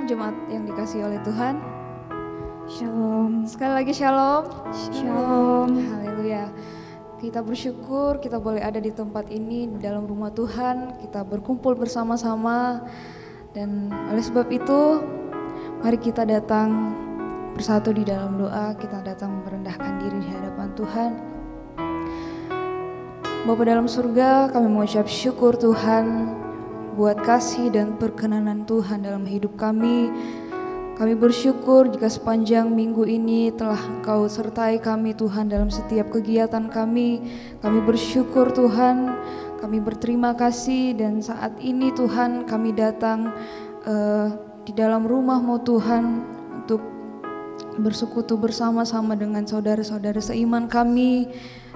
Shalom jemaat yang dikasihi oleh Tuhan. Shalom. Sekali lagi shalom. Shalom. Haleluya. Kita bersyukur kita boleh ada di tempat ini di dalam rumah Tuhan. Kita berkumpul bersama-sama. Dan oleh sebab itu mari kita datang bersatu di dalam doa. Kita datang merendahkan diri di hadapan Tuhan. Bapa dalam surga, kami mengucap syukur Tuhan buat kasih dan perkenanan Tuhan dalam hidup kami. Kami bersyukur jika sepanjang minggu ini telah Engkau sertai kami Tuhan dalam setiap kegiatan kami. Kami bersyukur Tuhan, kami berterima kasih, dan saat ini Tuhan kami datang di dalam rumah-Mu Tuhan untuk bersekutu bersama-sama dengan saudara-saudara seiman kami.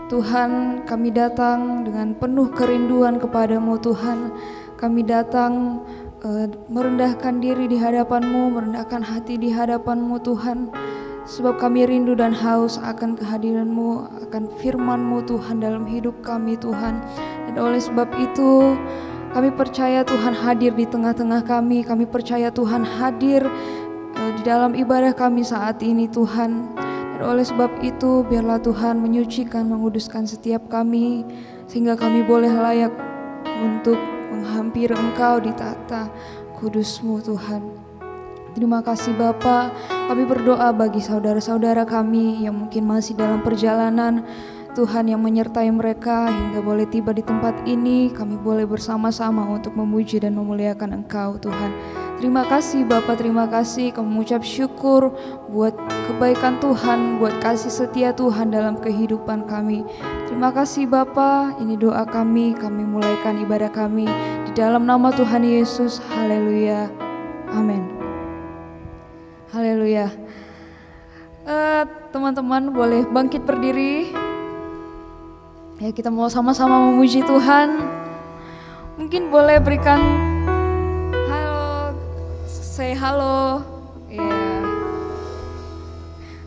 Tuhan, kami datang dengan penuh kerinduan kepada-Mu Tuhan. Kami datang merendahkan diri di hadapan-Mu, merendahkan hati di hadapan-Mu Tuhan. Sebab kami rindu dan haus akan kehadiran-Mu, akan firman-Mu Tuhan dalam hidup kami Tuhan. Dan oleh sebab itu kami percaya Tuhan hadir di tengah-tengah kami. Kami percaya Tuhan hadir di dalam ibadah kami saat ini Tuhan. Dan oleh sebab itu biarlah Tuhan menyucikan, menguduskan setiap kami, sehingga kami boleh layak untuk menghampiri Engkau di tata kudus-Mu Tuhan. Terima kasih Bapa. Kami berdoa bagi saudara-saudara kami yang mungkin masih dalam perjalanan, Tuhan yang menyertai mereka hingga boleh tiba di tempat ini. Kami boleh bersama-sama untuk memuji dan memuliakan Engkau Tuhan. Terima kasih Bapa, terima kasih. Kami mengucap syukur buat kebaikan Tuhan, buat kasih setia Tuhan dalam kehidupan kami. Terima kasih Bapa, ini doa kami mulaikan ibadah kami di dalam nama Tuhan Yesus. Haleluya, amin. Haleluya. Teman-teman boleh bangkit berdiri. Ya, kita mau sama-sama memuji Tuhan. Mungkin boleh berikan halo, say halo. Ya.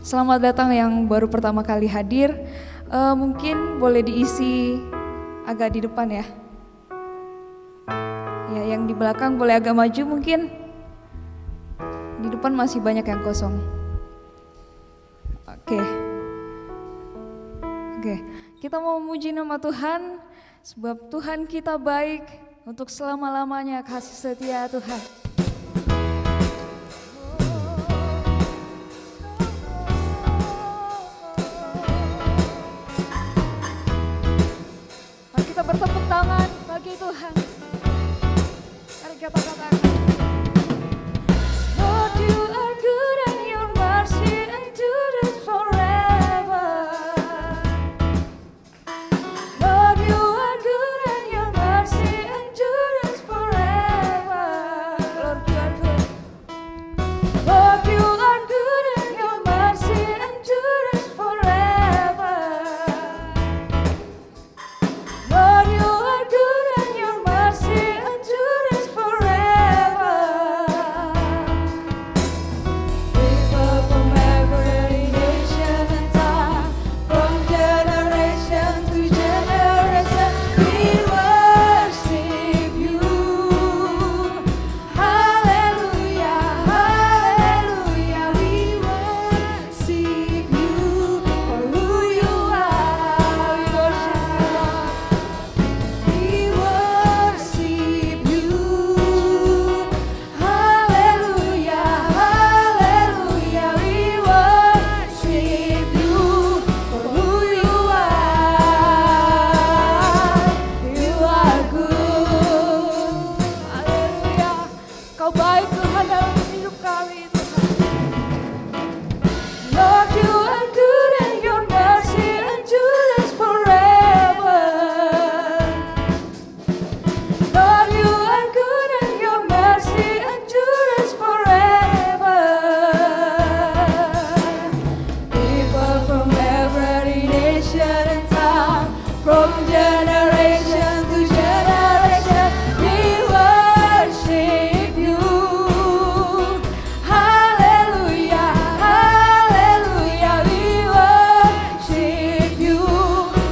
Selamat datang yang baru pertama kali hadir. Mungkin boleh diisi agak di depan ya. Ya, yang di belakang boleh agak maju mungkin. Di depan masih banyak yang kosong. Oke. Kita mau memuji nama Tuhan, sebab Tuhan kita baik, untuk selama-lamanya kasih setia Tuhan. Mari kita bertepuk tangan bagi Tuhan. Mari kita katakan, Lord, you are good and your mercy endures forever. Lord, you are good and your mercy endures forever. Lord, you are good. Lord, you are good and your mercy endures forever. Lord, you are good and your mercy endures forever. People from every nation and time, from generation to generation, we worship you. Hallelujah, hallelujah, we worship you for who you are. We worship you, Lord. We worship you. Hallelujah, hallelujah, we worship you for who you are. You are good. Haleluya. Kau baik Tuhan dalam hidup kami Tuhan. Lord, you are good and your mercy endures forever. Lord, you are good and your mercy endures forever. People from every nation and tongue, from generation to generation, we worship you. Hallelujah, hallelujah, we worship you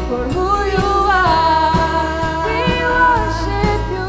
for who you are. We worship you.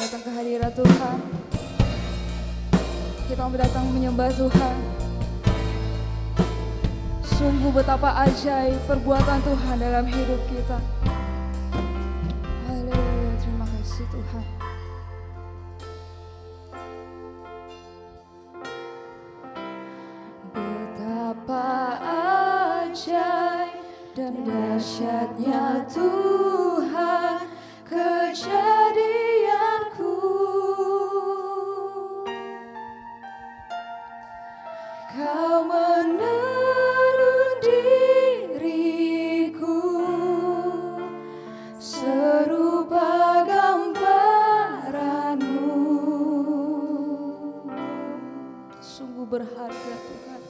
datang ke hadirat Tuhan. Kita mau datang menyembah Tuhan. Sungguh betapa ajaib perbuatan Tuhan dalam hidup kita. Haleluya, terima kasih Tuhan. Betapa ajaib dan dahsyatnya Tuhan kejadianku. Kau menerum diriku serupa gambaranmu. Sungguh berharga Tuhan,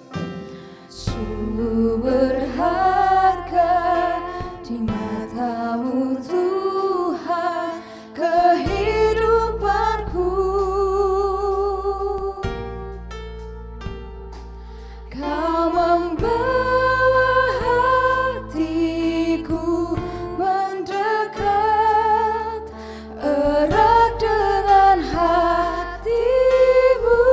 sungguh berharga di matamu Tuhan kehidupanku. Kau membawa hatiku mendekat erat dengan hatimu.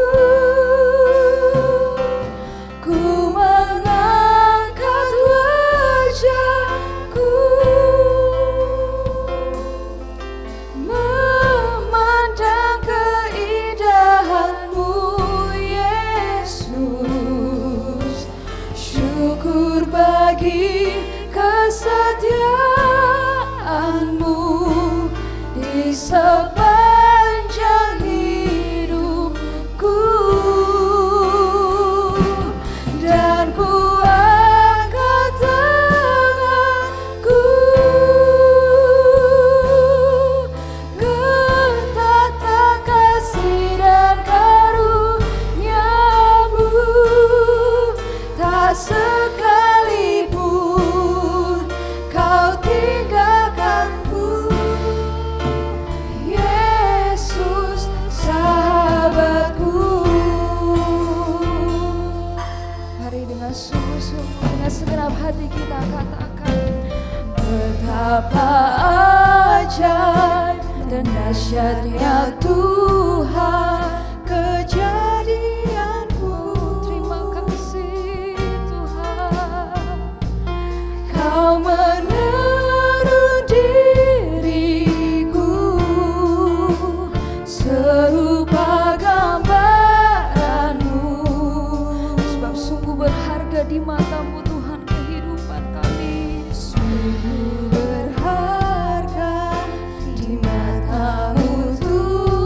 Ku mengangkat wajahku memandang keindahanmu Yesus. Syukur bagi kesetiaanmu di sepanjang hidupku. Dan ku angkat tanganku ke tata kasih dan karuniamu. Tak sekalipun kau tinggalkanku, Yesus sahabatku. Mari dengan sungguh-sungguh, dengan segenap hati kita katakan, betapa ajaib dan dahsyatnya Tuhan kejadianku. Terima kasih Tuhan. Kau menerum diriku serupa gambaranmu. Sebab sungguh berharga di matamu Tuhan kehidupan kami. Sungguh berharga di matamu Tuhan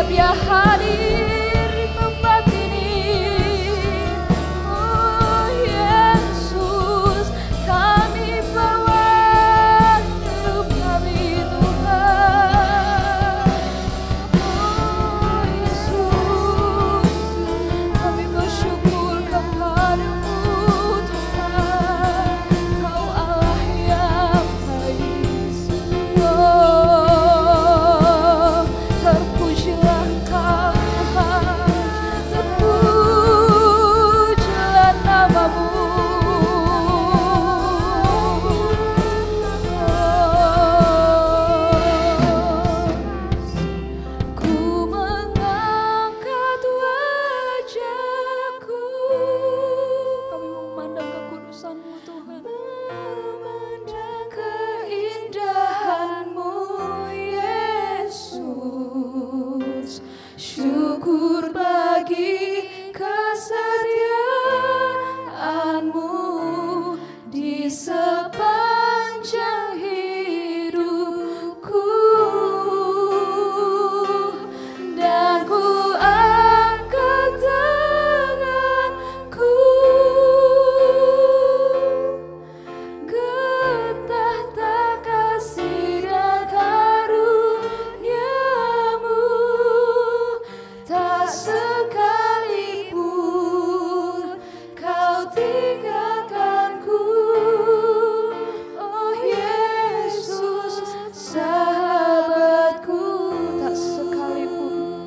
biar Dia hadir di tempat ini. Oh Yesus, kami bawa hidup kami Tuhan. Oh Yesus, kami bersyukur kepada-Mu Tuhan. Kau Allah yang baik. Oh, terpujilah Engkau Tuhan, terpujilah nama-Mu. Ku mengangkat wajahku, kami memandang kekudusan-Mu Tuhan, memandang keindahan-Mu Yesus. Syukur bagi kesetiaan-Mu di sepanjang hidupku, dan ku angkat tanganku ke tahta kasih dan karunia-Mu. Tak sekalipun Kau tinggalkanku, oh Yesus, sahabatku. Tak sekalipun,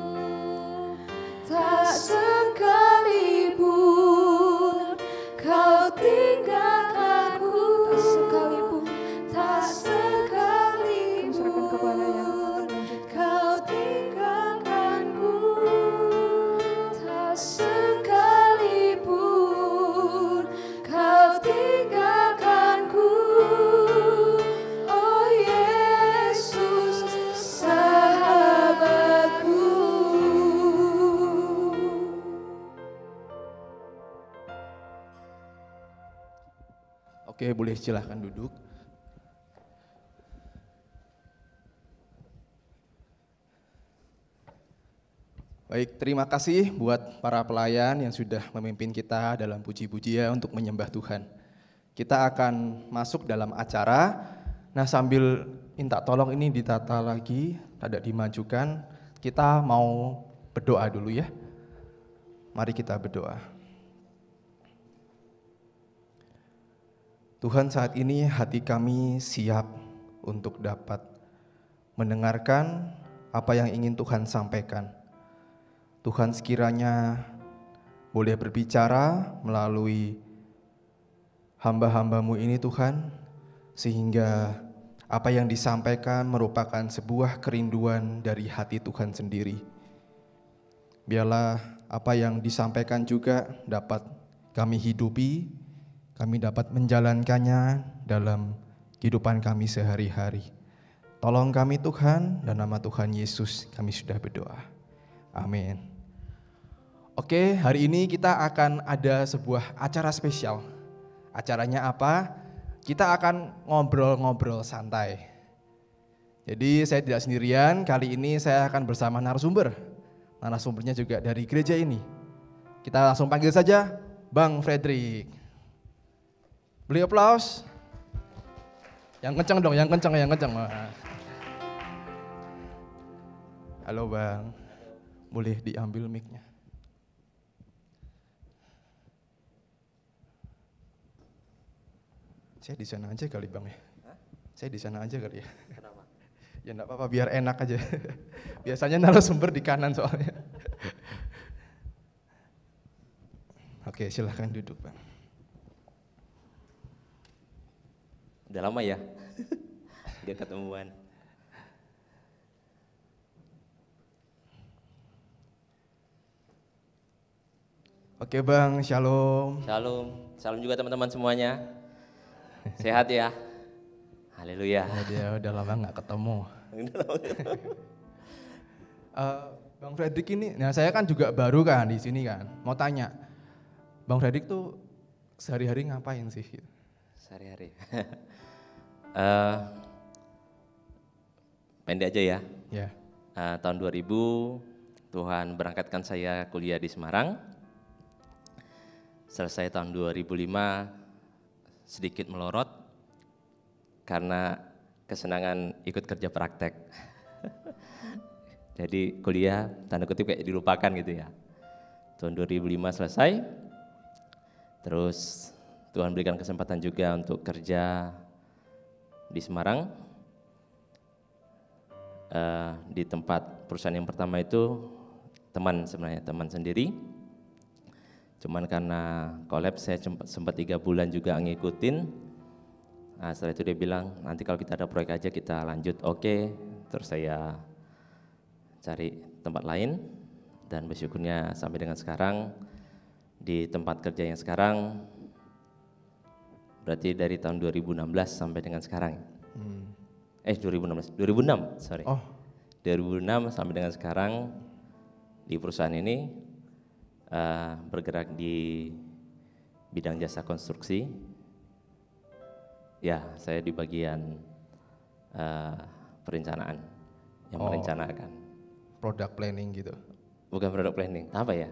tak sekalipun Kau tinggalkanku, tak sekalipun, tak sekalipun serahkan kepada Yang Kau tinggalkanku, tak sekalipun Kau tinggalkanku, oh Yesus, sahabatku. Oke, boleh silahkan duduk. Baik, terima kasih buat para pelayan yang sudah memimpin kita dalam puji-pujian untuk menyembah Tuhan. Kita akan masuk dalam acara. Nah, sambil minta tolong ini ditata lagi, tidak dimajukan. Kita mau berdoa dulu ya. Mari kita berdoa. Tuhan, saat ini hati kami siap untuk dapat mendengarkan apa yang ingin Tuhan sampaikan. Tuhan, sekiranya boleh berbicara melalui hamba-hamba-Mu ini Tuhan, sehingga apa yang disampaikan merupakan sebuah kerinduan dari hati Tuhan sendiri. Biarlah apa yang disampaikan juga dapat kami hidupi, kami dapat menjalankannya dalam kehidupan kami sehari-hari. Tolong kami Tuhan, dan nama Tuhan Yesus kami sudah berdoa. Amin. Oke, hari ini kita akan ada sebuah acara spesial. Acaranya apa? Kita akan ngobrol-ngobrol santai. Jadi saya tidak sendirian, kali ini saya akan bersama narasumber. Narasumbernya juga dari gereja ini. Kita langsung panggil saja Bang Fredrik. Beri aplaus. Yang kencang dong, yang kencang. Halo Bang, boleh diambil mic-nya. Saya di sana aja kali Bang ya. Saya di sana aja kali ya. Kenapa? Ya enggak apa-apa, biar enak aja. Biasanya narasumber di kanan soalnya. Oke, silahkan duduk Bang. Udah lama ya? Gak ketemuan. Oke Bang, shalom. Shalom. Salam juga teman-teman semuanya. Sehat ya? Haleluya. Oh, dia udah lama gak ketemu. Bang Fredrik ini, nah saya kan juga baru kan di sini kan. Mau tanya, Bang Fredrik tuh sehari-hari ngapain sih? Sehari-hari. Pendek aja ya. Ya. Tahun 2000 Tuhan berangkatkan saya kuliah di Semarang. Selesai tahun 2005, sedikit melorot karena kesenangan ikut kerja praktek. Jadi kuliah tanda kutip kayak dilupakan gitu ya. Tahun 2005 selesai, terus Tuhan berikan kesempatan juga untuk kerja di Semarang. Di tempat perusahaan yang pertama itu sebenarnya teman sendiri. Cuman karena collab saya sempat 3 bulan juga ngikutin. Nah, setelah itu dia bilang nanti kalau kita ada proyek aja kita lanjut. Oke. Terus saya cari tempat lain dan bersyukurnya sampai dengan sekarang di tempat kerja yang sekarang, berarti dari tahun 2016 sampai dengan sekarang. 2006 sorry. 2006 sampai dengan sekarang di perusahaan ini bergerak di bidang jasa konstruksi. Ya, saya di bagian perencanaan yang merencanakan. Product planning gitu. Bukan product planning, apa ya?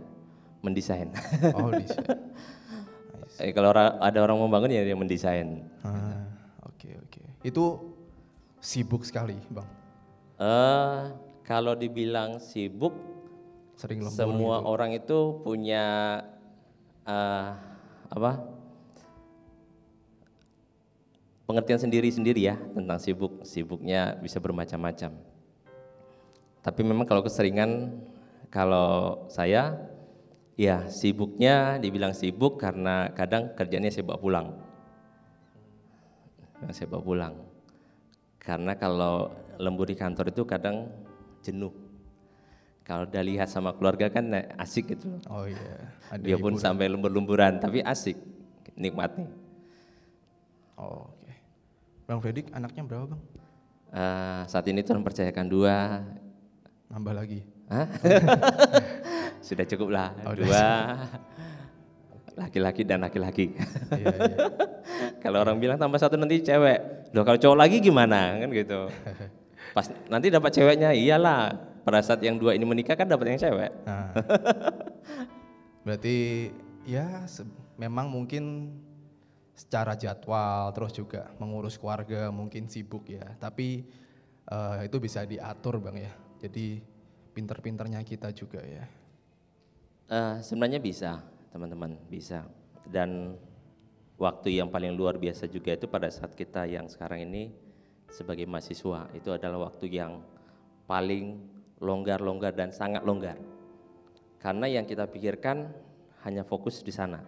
Mendesain. Oh, desain. Kalau ada orang mau bangun ya dia mendesain. Oke. Itu sibuk sekali, Bang. Kalau dibilang sibuk, Sering lembur semua gitu. orang itu punya pengertian sendiri-sendiri ya tentang sibuk. Sibuknya bisa bermacam-macam. Tapi memang kalau keseringan, kalau saya ya sibuknya dibilang sibuk karena kadang kerjanya saya bawa pulang. Karena kalau lembur di kantor itu kadang jenuh. Kalau udah lihat sama keluarga kan asik gitu. Oh iya. Dia pun sampai lembur-lemburan tapi asik, nikmatnya. Oh, oke. Bang Fredik anaknya berapa, Bang? Saat ini Tuhan percayakan 2. Nambah lagi? Sudah cukup lah, 2. Laki-laki dan laki-laki. Iya. Kalau orang bilang tambah 1 nanti cewek. Loh kalau cowok lagi gimana kan gitu. Pas nanti dapat ceweknya, iyalah. Pada saat yang 2 ini menikah kan dapat yang cewek. Nah, berarti ya memang mungkin secara jadwal terus juga mengurus keluarga mungkin sibuk ya. Tapi itu bisa diatur, Bang ya. Jadi pinter-pinternya kita juga ya. Sebenarnya bisa, teman-teman, bisa. Dan waktu yang paling luar biasa juga itu pada saat kita yang sekarang ini sebagai mahasiswa, itu adalah waktu yang paling longgar dan sangat longgar. Karena yang kita pikirkan hanya fokus di sana.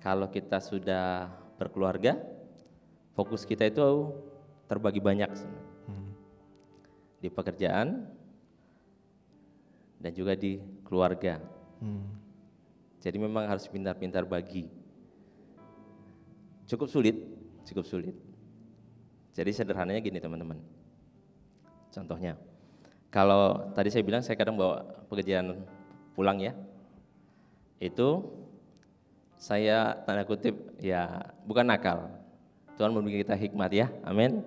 Kalau kita sudah berkeluarga, fokus kita itu terbagi banyak di pekerjaan dan juga di keluarga. Jadi memang harus pintar-pintar bagi. Cukup sulit. Jadi sederhananya gini teman-teman. Contohnya, kalau tadi saya bilang saya kadang bawa pekerjaan pulang ya, itu saya tanda kutip ya bukan nakal. Tuhan memberi kita hikmat ya, amin.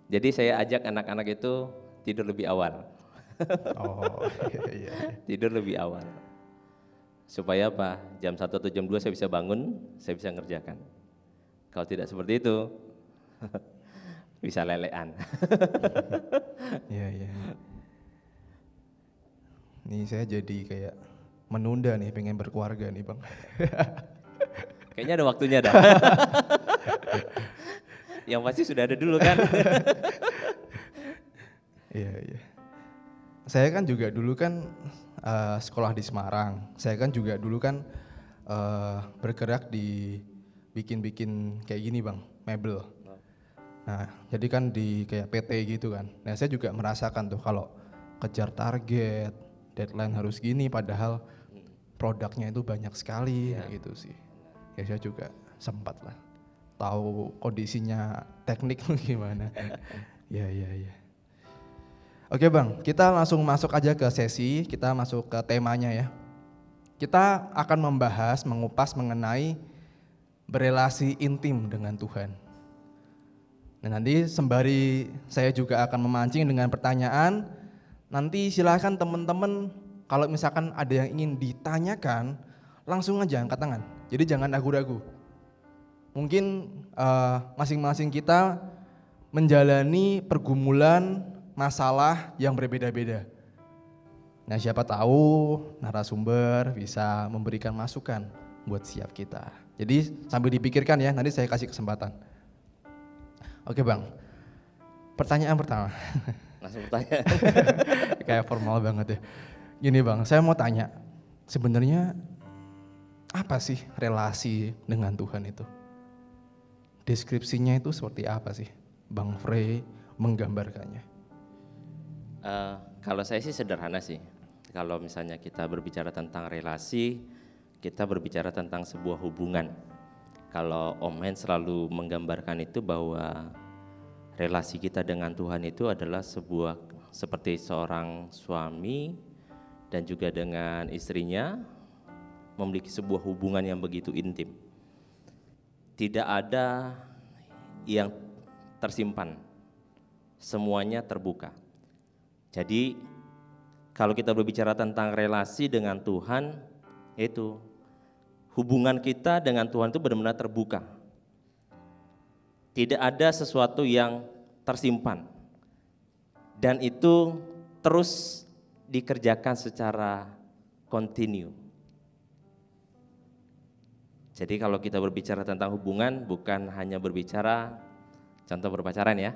Jadi saya ajak anak-anak itu tidur lebih awal. Oh iya. Tidur lebih awal. Supaya apa? Jam 1 atau jam 2 saya bisa bangun, saya bisa ngerjakan. Kalau tidak seperti itu, bisa lelean. Iya. Nih saya jadi kayak menunda nih, pengen berkeluarga nih, Bang. Kayaknya ada waktunya dah. Yang pasti sudah ada dulu kan. Iya. Saya kan juga dulu kan sekolah di Semarang. Saya kan juga dulu kan bergerak di bikin kayak gini, Bang, mebel. Nah, jadi kan di kayak PT gitu kan. Nah, saya juga merasakan tuh kalau kejar target, deadline harus gini, padahal produknya itu banyak sekali gitu sih. Ya saya juga sempat lah tahu kondisinya teknik gimana. Ya. Oke, Bang, kita langsung masuk aja ke sesi, kita masuk ke temanya ya. Kita akan membahas, mengupas mengenai berelasi intim dengan Tuhan. Nah, nanti sembari saya juga akan memancing dengan pertanyaan, Nanti silahkan teman-teman kalau misalkan ada yang ingin ditanyakan, langsung aja angkat tangan. Jadi jangan ragu-ragu. Mungkin masing-masing kita menjalani pergumulan masalah yang berbeda-beda. Nah, siapa tahu narasumber bisa memberikan masukan buat siap kita. Jadi sambil dipikirkan ya, nanti saya kasih kesempatan. Oke Bang, pertanyaan pertama. Langsung tanya. Kayak formal banget ya. Gini Bang, saya mau tanya, sebenarnya apa sih relasi dengan Tuhan itu? Deskripsinya itu seperti apa sih? Bang Frey menggambarkannya. Kalau saya sih sederhana sih. Kalau misalnya kita berbicara tentang relasi, kita berbicara tentang sebuah hubungan. Kalau Om Hen selalu menggambarkan itu bahwa relasi kita dengan Tuhan itu adalah sebuah seperti seorang suami dan juga dengan istrinya memiliki sebuah hubungan yang begitu intim. Tidak ada yang tersimpan, semuanya terbuka. Jadi kalau kita berbicara tentang relasi dengan Tuhan, itu hubungan kita dengan Tuhan itu benar-benar terbuka. Tidak ada sesuatu yang tersimpan. Dan itu terus dikerjakan secara kontinu. Jadi kalau kita berbicara tentang hubungan, bukan hanya berbicara contoh berpacaran ya.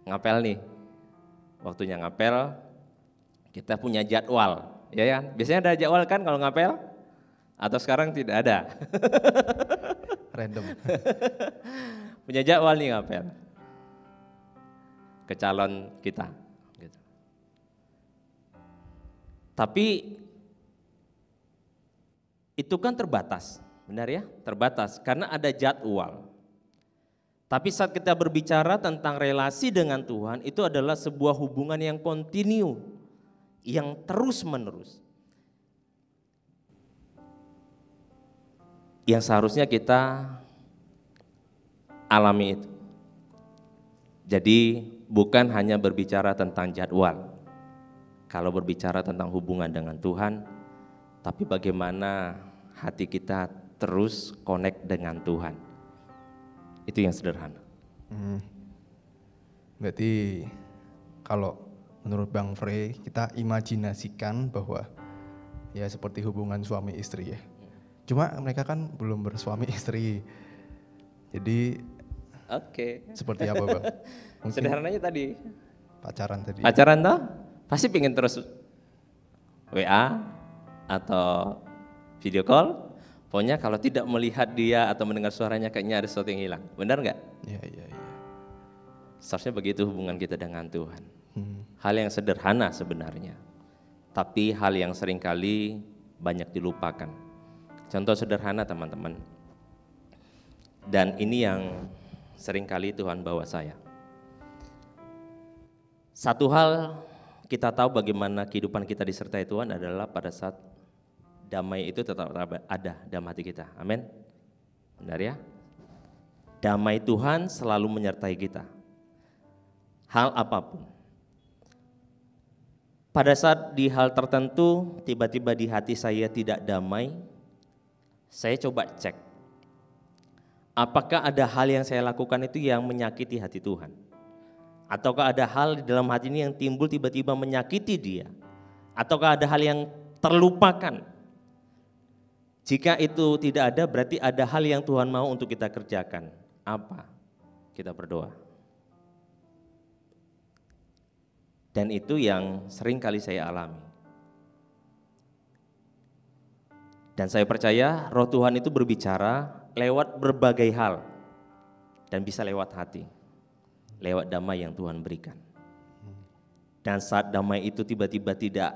Ngapel nih. Waktunya ngapel, kita punya jadwal, ya kan? Biasanya ada jadwal kan kalau ngapel? Atau sekarang tidak ada? Random. Punya jadwal nih ngapel ke calon kita. Gitu. Tapi itu kan terbatas, benar ya? Terbatas karena ada jadwal. Tapi saat kita berbicara tentang relasi dengan Tuhan, itu adalah sebuah hubungan yang kontinu, yang terus-menerus. Yang seharusnya kita alami itu. Jadi bukan hanya berbicara tentang jadwal. Kalau berbicara tentang hubungan dengan Tuhan, tapi bagaimana hati kita terus connect dengan Tuhan. Itu yang sederhana. Berarti kalau menurut Bang Frey kita imajinasikan bahwa ya seperti hubungan suami istri ya. Cuma mereka kan belum bersuami istri. Jadi Oke. seperti apa Bang? Mungkin Sederhananya tadi. pacaran tadi. Pacaran toh pasti pengen terus WA atau video call. Pokoknya kalau tidak melihat dia atau mendengar suaranya kayaknya ada sesuatu yang hilang. Benar nggak? Iya. Seharusnya begitu hubungan kita dengan Tuhan. Hal yang sederhana sebenarnya. Tapi hal yang seringkali banyak dilupakan. Contoh sederhana teman-teman. Dan ini yang seringkali Tuhan bawa saya. Satu hal kita tahu bagaimana kehidupan kita disertai Tuhan adalah pada saat damai itu tetap ada dalam hati kita. Amin. Benar ya? Damai Tuhan selalu menyertai kita. Hal apapun. Pada saat di hal tertentu tiba-tiba di hati saya tidak damai, saya coba cek. Apakah ada hal yang saya lakukan itu yang menyakiti hati Tuhan? Ataukah ada hal di dalam hati ini yang timbul tiba-tiba menyakiti dia? Ataukah ada hal yang terlupakan? Jika itu tidak ada, berarti ada hal yang Tuhan mau untuk kita kerjakan. Apa? Kita berdoa. Dan itu yang sering kali saya alami. Dan saya percaya roh Tuhan itu berbicara lewat berbagai hal. Dan bisa lewat hati. Lewat damai yang Tuhan berikan. Dan saat damai itu tiba-tiba tidak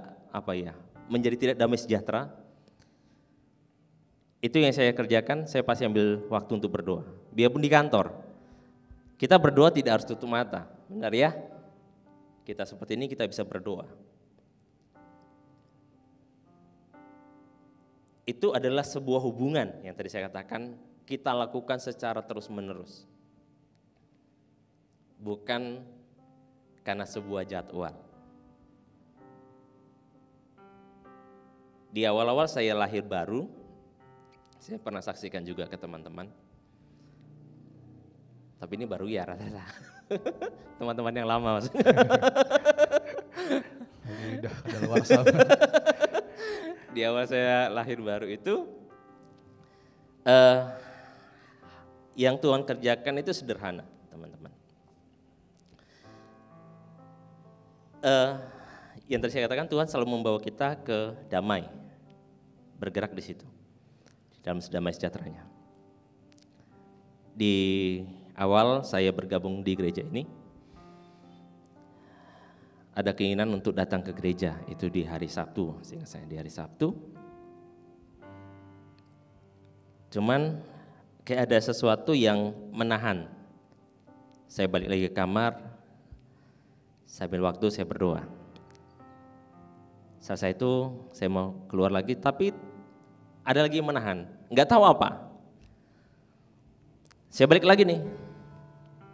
menjadi tidak damai sejahtera. Itu yang saya kerjakan, saya pasti ambil waktu untuk berdoa. Biarpun di kantor, kita berdoa tidak harus tutup mata, benar ya? Kita seperti ini kita bisa berdoa. Itu adalah sebuah hubungan yang tadi saya katakan kita lakukan secara terus-menerus. Bukan karena sebuah jadwal. Di awal-awal saya lahir baru, saya pernah saksikan juga ke teman-teman. Tapi ini baru ya rata-rata. Teman-teman yang lama maksudnya. Ini udah kadaluarsa. Di awal saya lahir baru itu, yang Tuhan kerjakan itu sederhana, teman-teman. Yang tadi saya katakan, Tuhan selalu membawa kita ke damai, bergerak di situ, dalam damai sejahteranya. Di awal saya bergabung di gereja ini, ada keinginan untuk datang ke gereja, itu di hari Sabtu, seingat saya di hari Sabtu. Cuman kayak ada sesuatu yang menahan. Saya balik lagi ke kamar, sambil waktu saya berdoa. Saat itu saya mau keluar lagi, tapi ada lagi yang menahan, nggak tahu apa. Saya balik lagi nih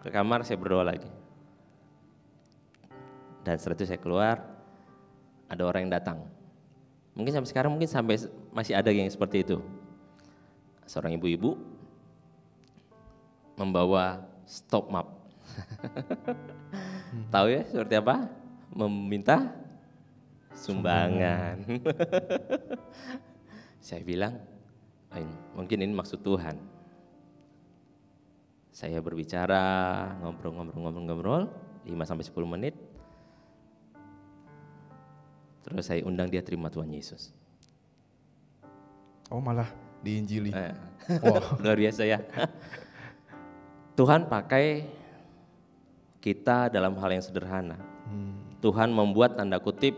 ke kamar, saya berdoa lagi. Dan setelah itu saya keluar, ada orang yang datang. Mungkin sampai sekarang masih ada yang seperti itu. Seorang ibu-ibu membawa stop map. Tahu ya seperti apa? Meminta sumbangan. Saya bilang, mungkin ini maksud Tuhan. Saya berbicara, ngobrol 5-10 menit. Terus saya undang dia terima Tuhan Yesus. Oh malah diinjili. Wow. Luar biasa ya. Tuhan pakai kita dalam hal yang sederhana. Tuhan membuat tanda kutip,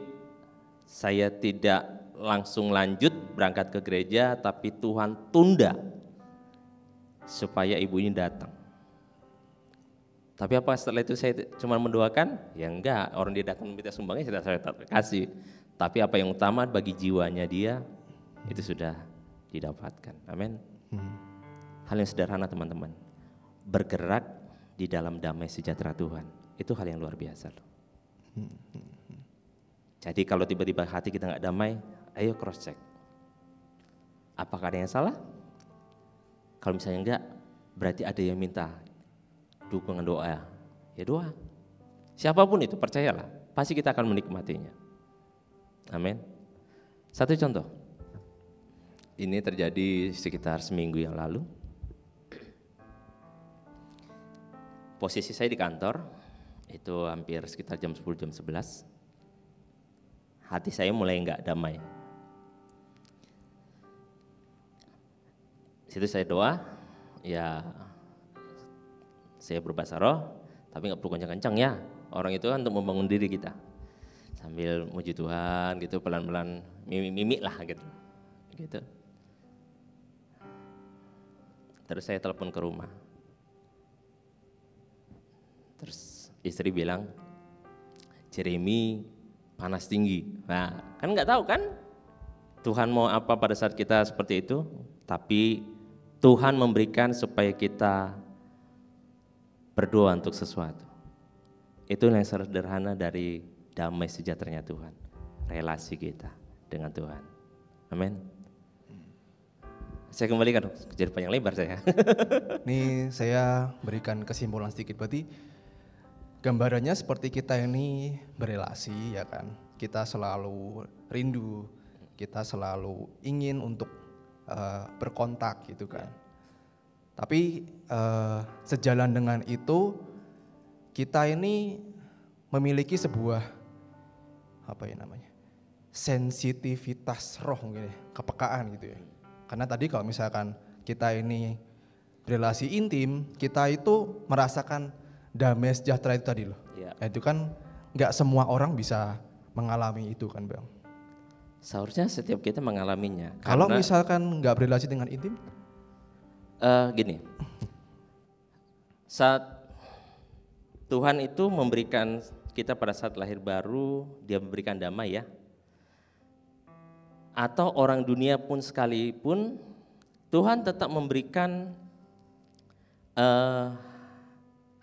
saya tidak langsung lanjut berangkat ke gereja, tapi Tuhan tunda supaya ibu ini datang. Tapi apa setelah itu saya cuma mendoakan? Ya enggak, orang dia datang minta sumbangnya saya kasih. Tapi apa yang utama bagi jiwanya dia, itu sudah didapatkan. Amin. Hal yang sederhana teman-teman, bergerak di dalam damai sejahtera Tuhan, itu hal yang luar biasa loh. Jadi kalau tiba-tiba hati kita nggak damai, ayo cross check. Apakah ada yang salah? Kalau misalnya enggak, berarti ada yang minta dukungan doa. Ya doa. Siapapun itu, percayalah, pasti kita akan menikmatinya. Amin. Satu contoh. Ini terjadi sekitar seminggu yang lalu. Posisi saya di kantor, itu hampir sekitar jam 10, jam 11. Hati saya mulai enggak damai. Situ saya doa, ya saya berbahasa roh, tapi enggak perlu kencang-kencang ya. Orang itu kan untuk membangun diri kita. Sambil muji Tuhan gitu, pelan-pelan mimik lah gitu. Gitu. Terus saya telepon ke rumah. Terus istri bilang, Jeremy panas tinggi. Nah, kan nggak tahu kan Tuhan mau apa pada saat kita seperti itu. Tapi Tuhan memberikan supaya kita berdoa untuk sesuatu. Itu yang sederhana dari damai sejahteranya Tuhan. Relasi kita dengan Tuhan. Amin. Saya kembalikan, jadi panjang lebar saya. Nih saya berikan kesimpulan sedikit, berarti gambarannya seperti kita ini berelasi ya kan. Kita selalu rindu, kita selalu ingin untuk berkontak gitu kan. Tapi sejalan dengan itu kita ini memiliki sebuah apa ya namanya, sensitivitas roh mungkin ya, kepekaan gitu ya. Karena tadi kalau misalkan kita ini berelasi intim, kita itu merasakan damai sejahtera itu tadi loh. Ya. Itu kan nggak semua orang bisa mengalami itu kan Bang. Seharusnya setiap kita mengalaminya. Kalau misalkan nggak berelasi dengan intim? Gini, saat Tuhan itu memberikan kita pada saat lahir baru, dia memberikan damai ya. Atau orang dunia pun sekalipun, Tuhan tetap memberikan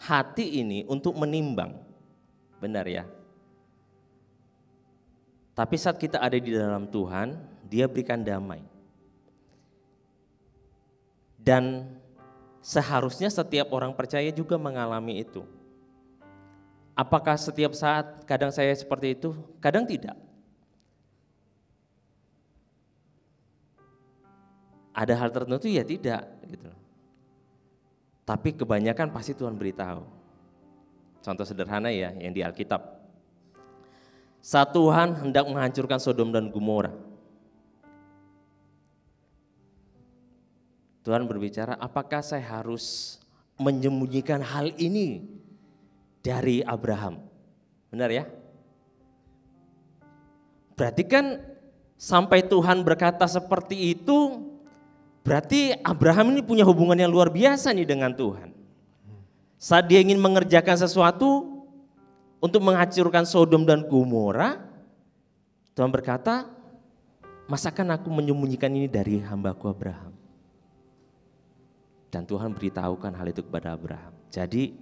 hati ini untuk menimbang, benar ya. Tapi saat kita ada di dalam Tuhan, Dia berikan damai. Dan seharusnya setiap orang percaya juga mengalami itu. Apakah setiap saat kadang saya seperti itu? Kadang tidak. Ada hal tertentu ya tidak gitu. Tapi kebanyakan pasti Tuhan beritahu. Contoh sederhana ya yang di Alkitab. Saat Tuhan hendak menghancurkan Sodom dan Gomora. Tuhan berbicara, apakah saya harus menyembunyikan hal ini dari Abraham? Benar ya? Berarti kan sampai Tuhan berkata seperti itu, berarti Abraham ini punya hubungan yang luar biasa nih dengan Tuhan. Saat dia ingin mengerjakan sesuatu untuk menghancurkan Sodom dan Gomora, Tuhan berkata, masakan aku menyembunyikan ini dari hambaku Abraham? Dan Tuhan beritahukan hal itu kepada Abraham. Jadi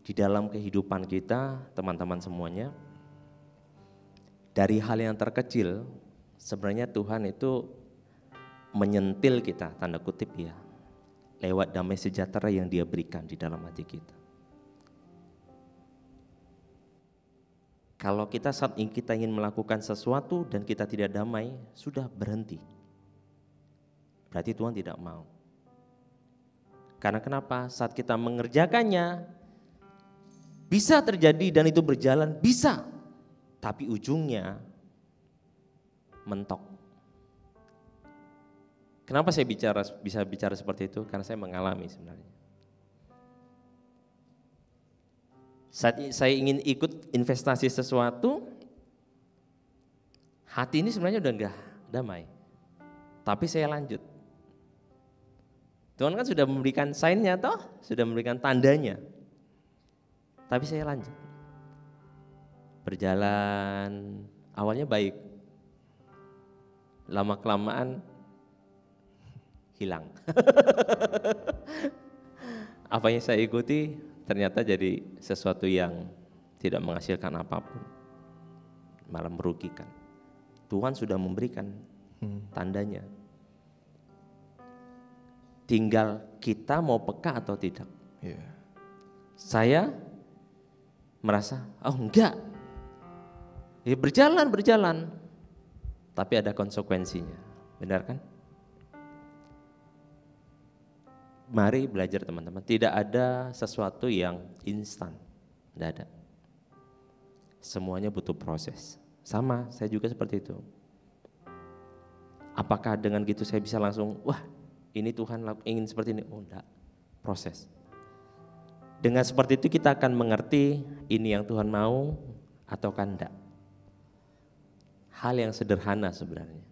di dalam kehidupan kita, teman-teman semuanya, dari hal yang terkecil, sebenarnya Tuhan itu menyentil kita, tanda kutip ya, lewat damai sejahtera yang Dia berikan di dalam hati kita. Kalau saat kita ingin melakukan sesuatu dan kita tidak damai, sudah berhenti. Berarti Tuhan tidak mau. Karena kenapa? Saat kita mengerjakannya, bisa terjadi dan itu berjalan, bisa. Tapi ujungnya mentok. Kenapa saya bisa bicara seperti itu? Karena saya mengalami sebenarnya. Saat saya ingin ikut investasi sesuatu, hati ini sebenarnya udah enggak damai. Tapi saya lanjut. Tuhan kan sudah memberikan sign-nya toh, sudah memberikan tandanya. Tapi saya lanjut. Berjalan, awalnya baik. Lama-kelamaan hilang. Apa yang saya ikuti ternyata jadi sesuatu yang tidak menghasilkan apapun. Malah merugikan. Tuhan sudah memberikan tandanya. Tinggal kita mau peka atau tidak. Yeah. Saya merasa, oh enggak. Ya berjalan. Tapi ada konsekuensinya. Benar kan? Mari belajar teman-teman. Tidak ada sesuatu yang instan. Tidak ada. Semuanya butuh proses. Sama, saya juga seperti itu. Apakah dengan gitu saya bisa langsung, wah ini Tuhan ingin seperti ini? Oh enggak, proses. Dengan seperti itu kita akan mengerti ini yang Tuhan mau atau kan enggak. Hal yang sederhana sebenarnya.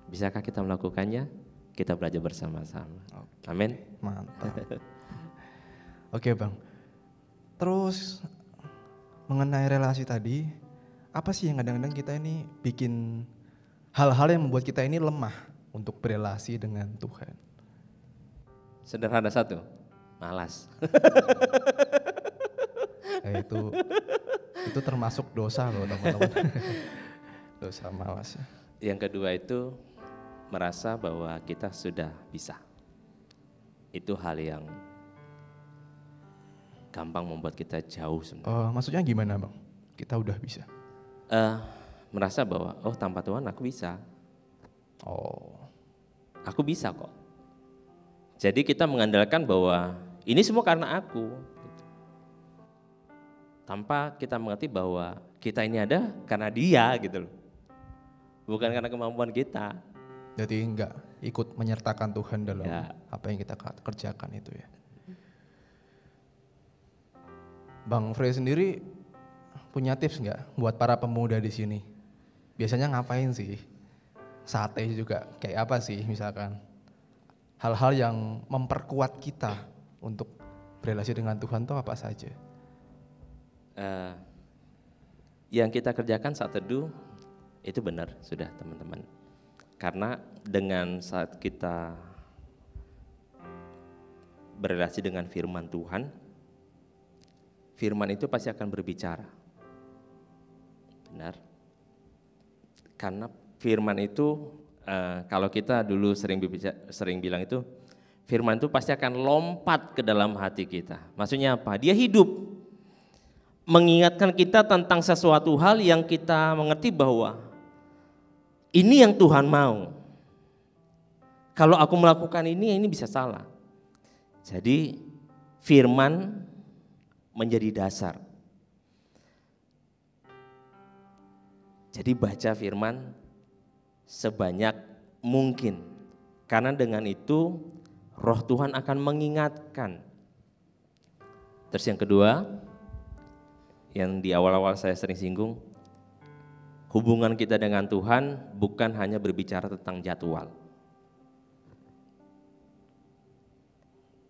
Bisakah kita melakukannya? Kita belajar bersama-sama. Amin. Mantap. Oke Bang, terus mengenai relasi tadi, apa sih yang kadang-kadang kita ini bikin hal-hal yang membuat kita ini lemah untuk berelasi dengan Tuhan? Sederhana satu, malas. Itu termasuk dosa loh teman-teman. Dosa malas. Yang kedua itu merasa bahwa kita sudah bisa. Itu hal yang gampang membuat kita jauh sebenarnya. Maksudnya gimana Bang? Kita udah bisa? Merasa bahwa tanpa Tuhan aku bisa. Aku bisa kok. Jadi kita mengandalkan bahwa ini semua karena aku. Tanpa kita mengerti bahwa kita ini ada karena Dia gitu loh. Bukan karena kemampuan kita. Jadi enggak ikut menyertakan Tuhan dalam apa yang kita kerjakan itu ya. Bang Frey sendiri punya tips enggak buat para pemuda di sini? Biasanya ngapain sih? Sate juga kayak apa sih misalkan? Hal-hal yang memperkuat kita untuk berelasi dengan Tuhan itu apa saja? Yang kita kerjakan saat teduh itu benar sudah teman-teman. Karena dengan saat kita berelasi dengan firman Tuhan, firman itu pasti akan berbicara. Benar. Karena firman itu kalau kita dulu sering bilang itu, firman itu pasti akan lompat ke dalam hati kita. Maksudnya apa? Dia hidup, mengingatkan kita tentang sesuatu hal yang kita mengerti bahwa ini yang Tuhan mau. Kalau aku melakukan ini bisa salah. Jadi firman menjadi dasar. Jadi baca firman sebanyak mungkin. Karena dengan itu Roh Tuhan akan mengingatkan. Terus yang kedua, yang di awal-awal saya sering singgung, hubungan kita dengan Tuhan bukan hanya berbicara tentang jadwal,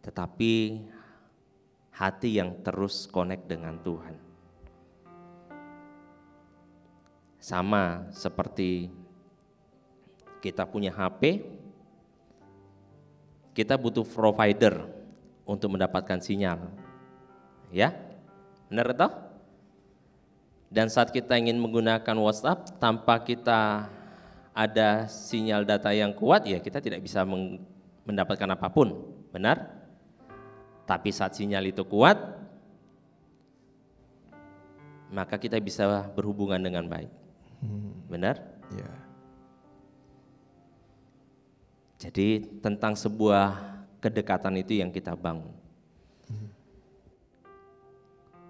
tetapi hati yang terus connect dengan Tuhan. Sama seperti kita punya HP, kita butuh provider untuk mendapatkan sinyal. Ya, benar toh? Dan saat kita ingin menggunakan WhatsApp tanpa kita ada sinyal data yang kuat, ya kita tidak bisa mendapatkan apapun, benar? Tapi saat sinyal itu kuat, maka kita bisa berhubungan dengan baik. Benar? Ya. Jadi tentang sebuah kedekatan itu yang kita bangun.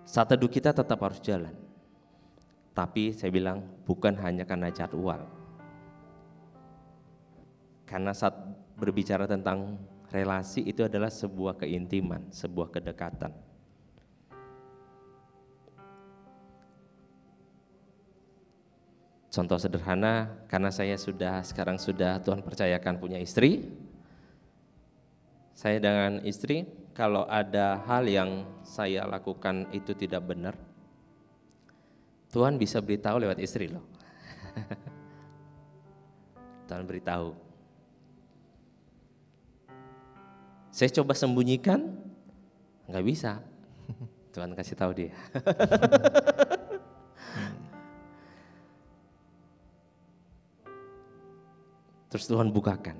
Saat teduh kita tetap harus jalan. Tapi saya bilang bukan hanya karena jadwal. Karena saat berbicara tentang relasi itu adalah sebuah keintiman, sebuah kedekatan. Contoh sederhana, karena saya sekarang sudah Tuhan percayakan punya istri. Saya dengan istri, kalau ada hal yang saya lakukan itu tidak benar, Tuhan bisa beritahu lewat istri loh. Tuhan beritahu. Saya coba sembunyikan, nggak bisa. Tuhan kasih tahu dia. Terus Tuhan bukakan.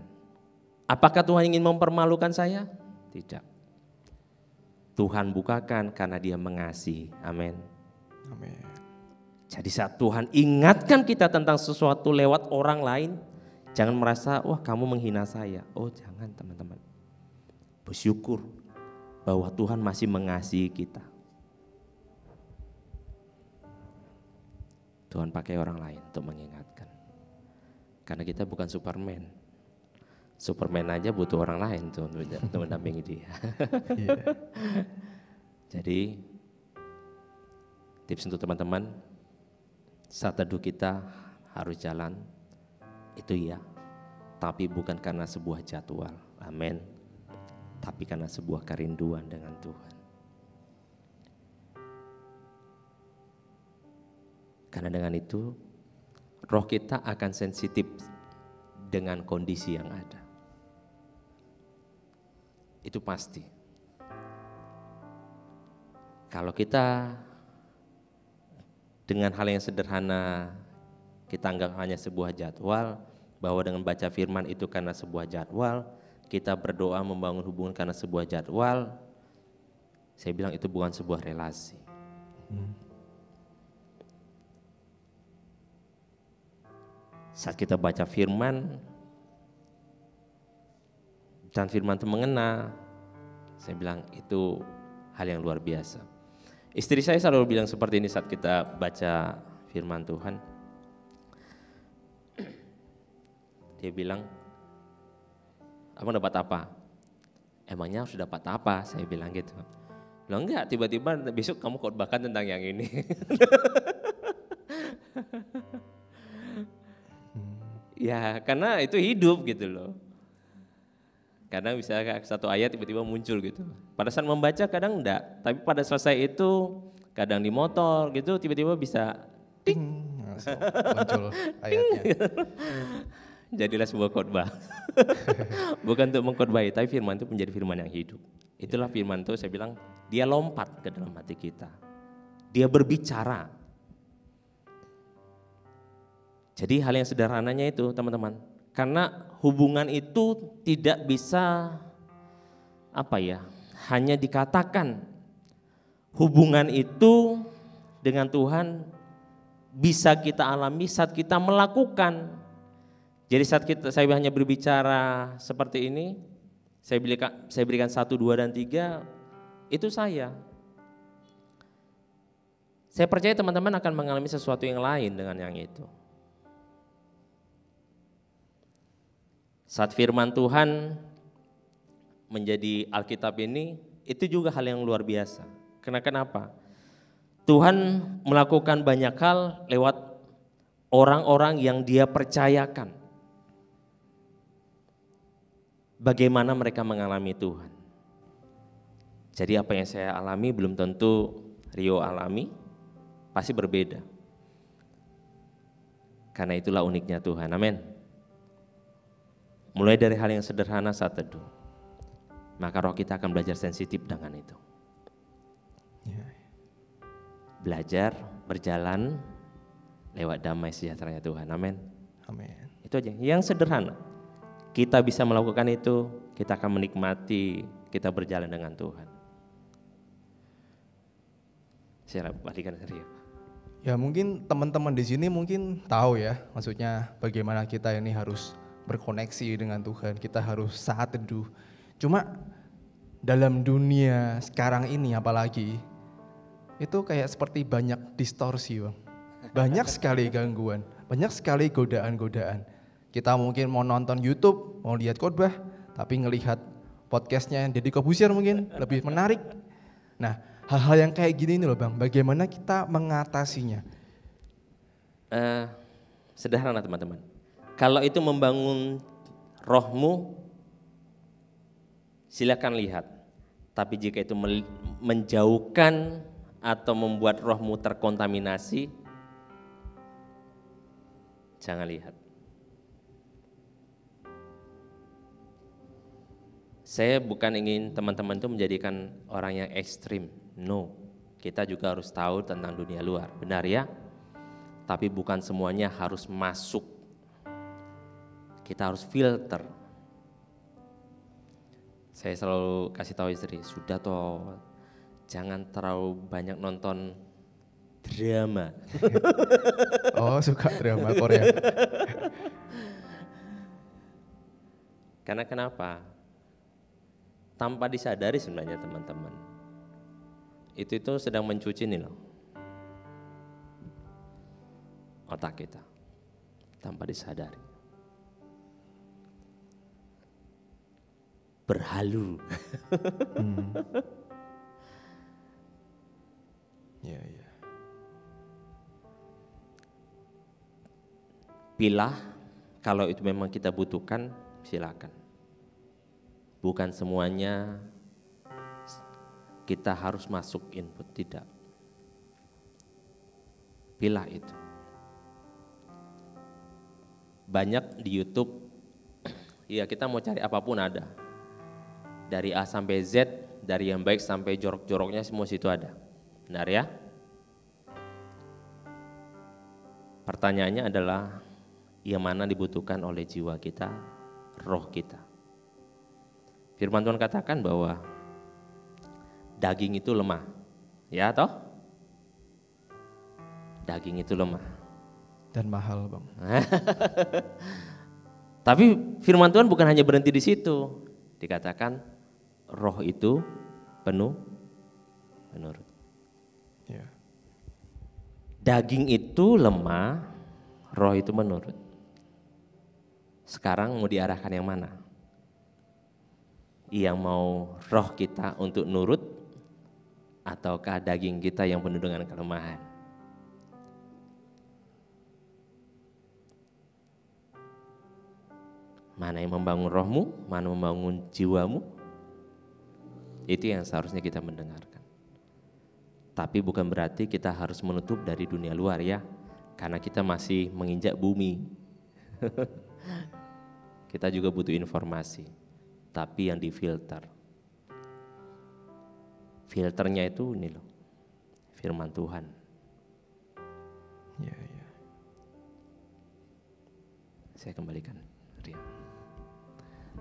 Apakah Tuhan ingin mempermalukan saya? Tidak. Tuhan bukakan karena Dia mengasihi. Amin. Amin. Jadi saat Tuhan ingatkan kita tentang sesuatu lewat orang lain, jangan merasa, wah kamu menghina saya. Oh jangan teman-teman. Bersyukur bahwa Tuhan masih mengasihi kita. Tuhan pakai orang lain untuk mengingatkan. Karena kita bukan Superman. Superman aja butuh orang lain tuh untuk mendampingi dia. Jadi tips untuk teman-teman, saat teduh kita harus jalan, itu ya. Tapi bukan karena sebuah jadwal, amin. Tapi karena sebuah kerinduan dengan Tuhan. Karena dengan itu, roh kita akan sensitif dengan kondisi yang ada. Itu pasti. Kalau kita dengan hal yang sederhana, kita anggap hanya sebuah jadwal, bahwa dengan baca firman itu karena sebuah jadwal, kita berdoa membangun hubungan karena sebuah jadwal, saya bilang itu bukan sebuah relasi. Saat kita baca firman dan firman itu mengena, saya bilang itu hal yang luar biasa. Istri saya selalu bilang seperti ini saat kita baca firman Tuhan. Dia bilang, abang dapat apa? Emangnya harus dapat apa? Saya bilang gitu. Loh enggak, tiba-tiba besok kamu khotbahkan tentang yang ini. Ya karena itu hidup gitu loh. Karena bisa satu ayat tiba-tiba muncul gitu. Pada saat membaca kadang enggak, tapi pada selesai itu kadang di motor gitu tiba-tiba bisa ting, langsung muncul ayatnya. Jadilah sebuah khotbah. Bukan untuk mengkhotbahi, tapi firman itu menjadi firman yang hidup. Itulah firman itu saya bilang, dia lompat ke dalam hati kita. Dia berbicara. Jadi hal yang sederhananya itu teman-teman, karena hubungan itu tidak bisa hanya dikatakan. Hubungan itu dengan Tuhan bisa kita alami saat kita melakukan. Jadi saat saya hanya berbicara seperti ini, saya berikan 1, 2, dan 3, itu saya. Saya percaya teman-teman akan mengalami sesuatu yang lain dengan yang itu. Saat firman Tuhan menjadi Alkitab ini, itu juga hal yang luar biasa. Karena kenapa? Tuhan melakukan banyak hal lewat orang-orang yang Dia percayakan. Bagaimana mereka mengalami Tuhan. Jadi apa yang saya alami belum tentu Rio alami, pasti berbeda. Karena itulah uniknya Tuhan, amin. Mulai dari hal yang sederhana saat teduh, maka roh kita akan belajar sensitif dengan itu. Belajar berjalan lewat damai sejahteranya Tuhan, amin. Amin. Itu aja, yang sederhana. Kita bisa melakukan itu, kita akan menikmati kita berjalan dengan Tuhan. Saya balikan ke Rio. Ya mungkin teman-teman di sini mungkin tahu ya, maksudnya bagaimana kita ini harus berkoneksi dengan Tuhan, kita harus saat teduh. Cuma dalam dunia sekarang ini apalagi, itu kayak seperti banyak distorsi Bang. Banyak sekali gangguan, banyak sekali godaan-godaan. Kita mungkin mau nonton YouTube, mau lihat khotbah, tapi ngelihat podcastnya Deddy Corbuzier mungkin lebih menarik. Nah, hal-hal yang kayak gini ini loh Bang, bagaimana kita mengatasinya? Sederhana teman-teman. Kalau itu membangun rohmu, silakan lihat. Tapi jika itu menjauhkan atau membuat rohmu terkontaminasi, jangan lihat. Saya bukan ingin teman-teman itu menjadikan orang yang ekstrim. No, kita juga harus tahu tentang dunia luar, benar ya? Tapi bukan semuanya harus masuk. Kita harus filter. Saya selalu kasih tahu istri, sudah toh, jangan terlalu banyak nonton drama. Oh, suka drama Korea. Karena kenapa? Tanpa disadari sebenarnya teman-teman, itu sedang mencuci nih loh otak kita, tanpa disadari. Berhalu. Ya. Pilah, kalau itu memang kita butuhkan, silakan. Bukan semuanya kita harus masuk input, tidak. Pilah itu. Banyak di YouTube, ya kita mau cari apapun ada. Dari A sampai Z, dari yang baik sampai jorok-joroknya semua situ ada. Benar ya? Pertanyaannya adalah, yang mana dibutuhkan oleh jiwa kita, roh kita. Firman Tuhan katakan bahwa daging itu lemah, ya toh? Daging itu lemah. Dan mahal Bang. Tapi firman Tuhan bukan hanya berhenti di situ. Dikatakan roh itu penuh menurut. Ya. Daging itu lemah, roh itu menurut. Sekarang mau diarahkan yang mana? Yang mau roh kita untuk nurut, ataukah daging kita yang penuh dengan kelemahan? Mana yang membangun rohmu, mana membangun jiwamu? Itu yang seharusnya kita mendengarkan. Tapi bukan berarti kita harus menutup dari dunia luar ya, karena kita masih menginjak bumi. Kita juga butuh informasi, tapi yang difilter. Filternya itu ini loh, firman Tuhan. Ya. saya kembalikan. Rian.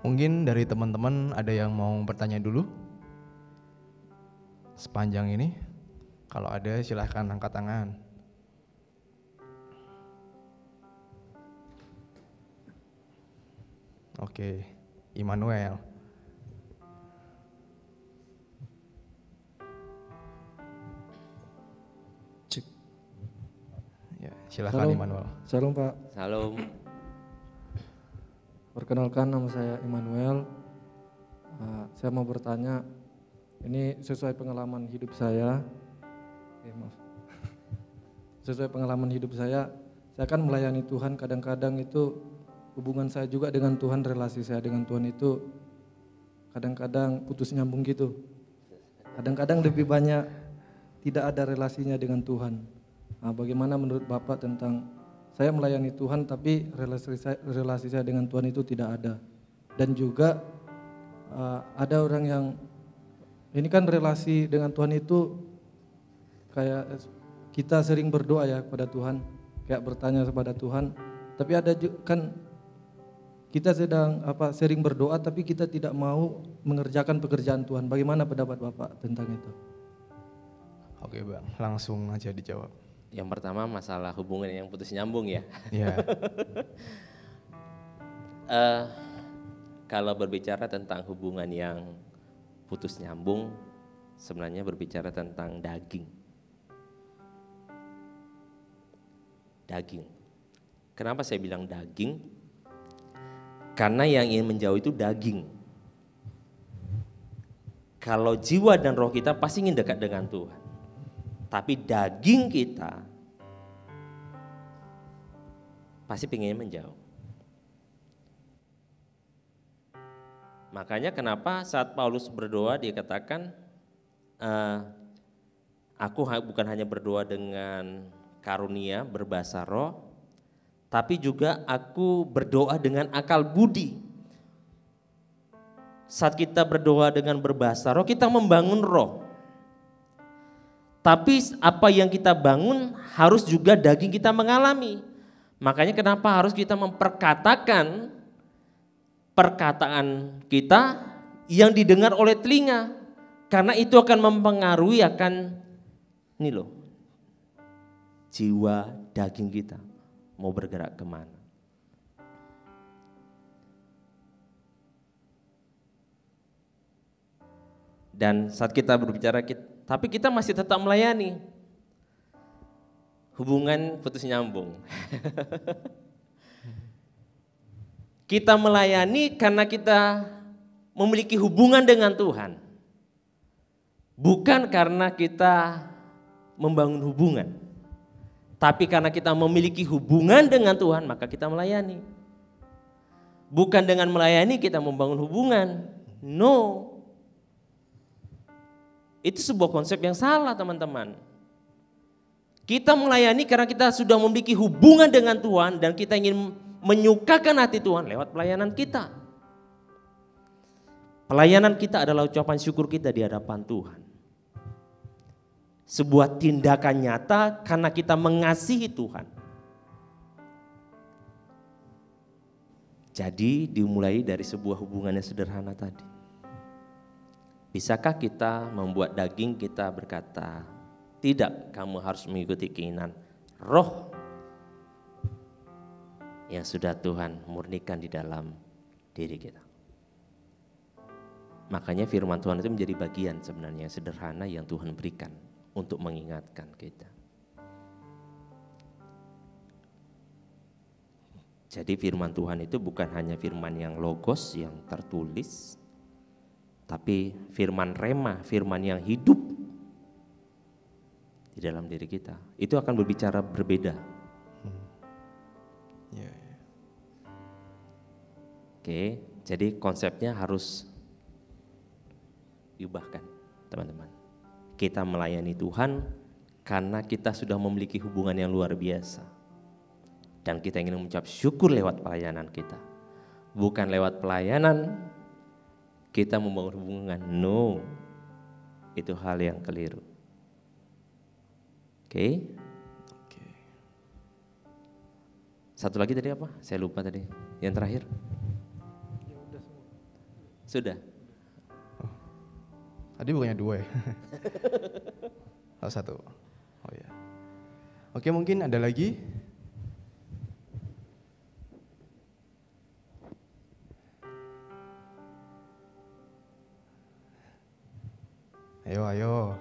Mungkin dari teman-teman ada yang mau bertanya dulu? Sepanjang ini, kalau ada silahkan angkat tangan. Oke, Immanuel. Ya, silahkan Immanuel. Shalom Pak. Salam. Perkenalkan, nama saya Immanuel. Saya mau bertanya, ini sesuai pengalaman hidup saya. Maaf. Sesuai pengalaman hidup saya kan melayani Tuhan, kadang-kadang itu hubungan saya juga dengan Tuhan, relasi saya dengan Tuhan itu kadang-kadang putus nyambung gitu. Kadang-kadang lebih banyak tidak ada relasinya dengan Tuhan. Bagaimana menurut Bapak tentang saya melayani Tuhan tapi relasi saya dengan Tuhan itu tidak ada. Dan juga ada orang yang, ini kan relasi dengan Tuhan itu kayak kita sering berdoa ya kepada Tuhan, kayak bertanya kepada Tuhan. Tapi ada juga kan kita sedang sering berdoa tapi kita tidak mau mengerjakan pekerjaan Tuhan. Bagaimana pendapat Bapak tentang itu? Oke Bang, langsung aja dijawab. Yang pertama masalah hubungan yang putus nyambung ya. Iya. Kalau berbicara tentang hubungan yang putus nyambung, sebenarnya berbicara tentang daging. Daging. Kenapa saya bilang daging? Karena yang ingin menjauh itu daging. Kalau jiwa dan roh kita pasti ingin dekat dengan Tuhan. Tapi daging kita pasti pengen menjauh. Makanya kenapa saat Paulus berdoa dia katakan, aku bukan hanya berdoa dengan karunia berbahasa roh, tapi juga aku berdoa dengan akal budi. Saat kita berdoa dengan berbahasa roh, kita membangun roh. Tapi apa yang kita bangun harus juga daging kita mengalami. Makanya kenapa harus kita memperkatakan perkataan kita yang didengar oleh telinga. Karena itu akan mempengaruhi akan ini loh, jiwa daging kita mau bergerak kemana. Dan saat kita berbicara, tapi kita masih tetap melayani. Hubungan putus nyambung. Kita melayani karena kita memiliki hubungan dengan Tuhan. Bukan karena kita membangun hubungan. Tapi karena kita memiliki hubungan dengan Tuhan, maka kita melayani. Bukan dengan melayani kita membangun hubungan. No. Itu sebuah konsep yang salah teman-teman. Kita melayani karena kita sudah memiliki hubungan dengan Tuhan dan kita ingin menyukakan hati Tuhan lewat pelayanan kita. Pelayanan kita adalah ucapan syukur kita di hadapan Tuhan. Sebuah tindakan nyata karena kita mengasihi Tuhan. Jadi dimulai dari sebuah hubungan yang sederhana tadi. Bisakah kita membuat daging kita berkata, tidak, kamu harus mengikuti keinginan roh yang sudah Tuhan murnikan di dalam diri kita. Makanya firman Tuhan itu menjadi bagian sebenarnya sederhana yang Tuhan berikan untuk mengingatkan kita. Jadi firman Tuhan itu bukan hanya firman yang logos, yang tertulis, tapi firman rema, firman yang hidup di dalam diri kita. Itu akan berbicara berbeda. Oke, jadi konsepnya harus diubahkan, teman-teman. Kita melayani Tuhan karena kita sudah memiliki hubungan yang luar biasa. Dan kita ingin mengucap syukur lewat pelayanan kita. Bukan lewat pelayanan kita membangun hubungan. No, itu hal yang keliru. Oke. Satu lagi tadi apa? Saya lupa tadi. Yang terakhir? Sudah. Oh. Tadi bukannya 2 ya? Oh, 1. Oh ya. Oke, mungkin ada lagi? Ayo.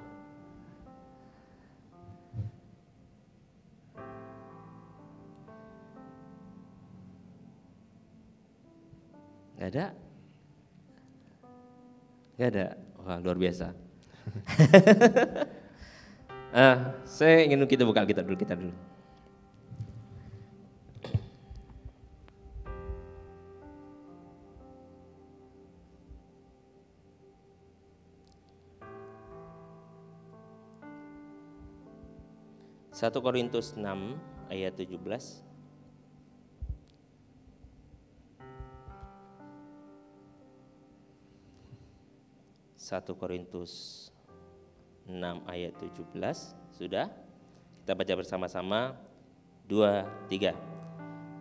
Gak ada? Gak ada? Wah, luar biasa. Saya ingin kita buka Alkitab dulu. Satu Korintus 6 ayat 17. 1 Korintus 6 ayat 17, sudah? Kita baca bersama-sama, 2, 3.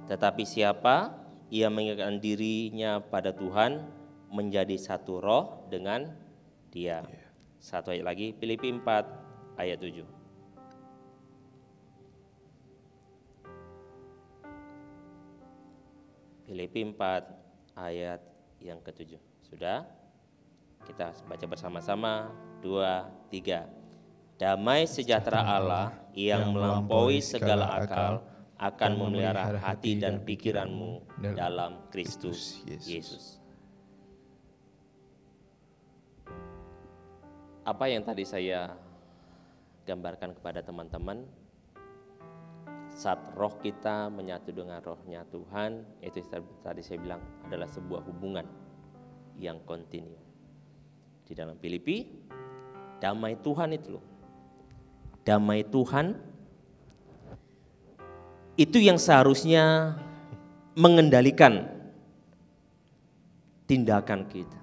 Tetapi siapa ia mengikatkan dirinya pada Tuhan, menjadi satu roh dengan Dia. Satu ayat lagi, Filipi 4 ayat 7. Filipi 4 ayat yang ke-7. Sudah? Kita baca bersama-sama, 2, 3. Damai sejahtera Allah yang melampaui segala akal akan memelihara hati dan pikiranmu dalam Kristus Yesus. Apa yang tadi saya gambarkan kepada teman-teman, saat roh kita menyatu dengan rohnya Tuhan, itu tadi saya bilang adalah sebuah hubungan yang kontinu. Di dalam Filipi, damai Tuhan itu loh. Damai Tuhan itu yang seharusnya mengendalikan tindakan kita.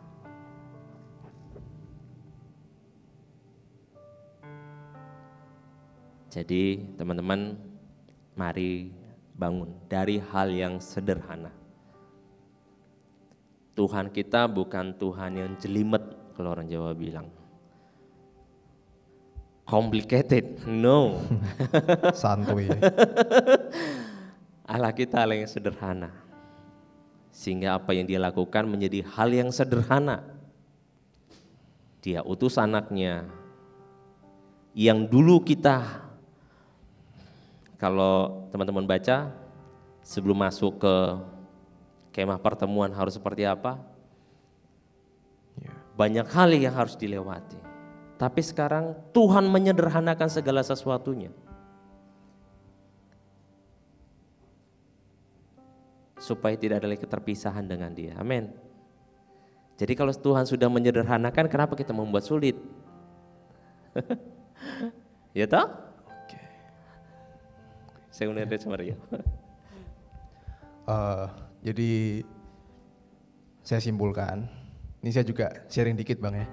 Jadi teman-teman, mari bangun dari hal yang sederhana. Tuhan kita bukan Tuhan yang jelimet, kalau orang Jawa bilang. Complicated, no. Santuy. Allah kita Allah yang sederhana. Sehingga apa yang Dia lakukan menjadi hal yang sederhana. Dia utus anaknya yang dulu kita, kalau teman-teman baca sebelum masuk ke kemah pertemuan harus seperti apa? Banyak hal yang harus dilewati. Tapi sekarang Tuhan menyederhanakan segala sesuatunya. Supaya tidak ada lagi keterpisahan dengan Dia. Amin. Jadi kalau Tuhan sudah menyederhanakan, kenapa kita membuat sulit? Ya toh? Oke. Saya menurut Maria. Jadi saya simpulkan, ini saya juga sharing dikit Bang ya.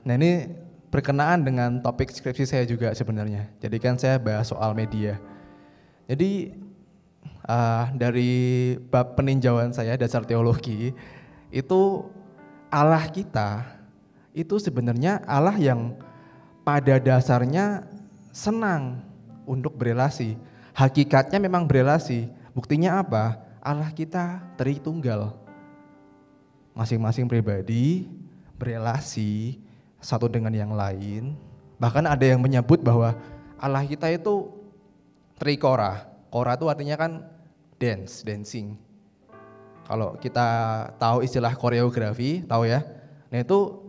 Nah ini berkenaan dengan topik skripsi saya juga sebenarnya. Jadi kan saya bahas soal media. Jadi dari bab peninjauan saya dasar teologi, itu Allah kita itu sebenarnya Allah yang pada dasarnya senang untuk berelasi. Hakikatnya memang berelasi. Buktinya apa? Allah kita Tritunggal. Masing-masing pribadi berelasi satu dengan yang lain. Bahkan ada yang menyebut bahwa Allah kita itu trikora. Kora itu artinya kan dancing. Kalau kita tahu istilah koreografi, tahu ya. Nah itu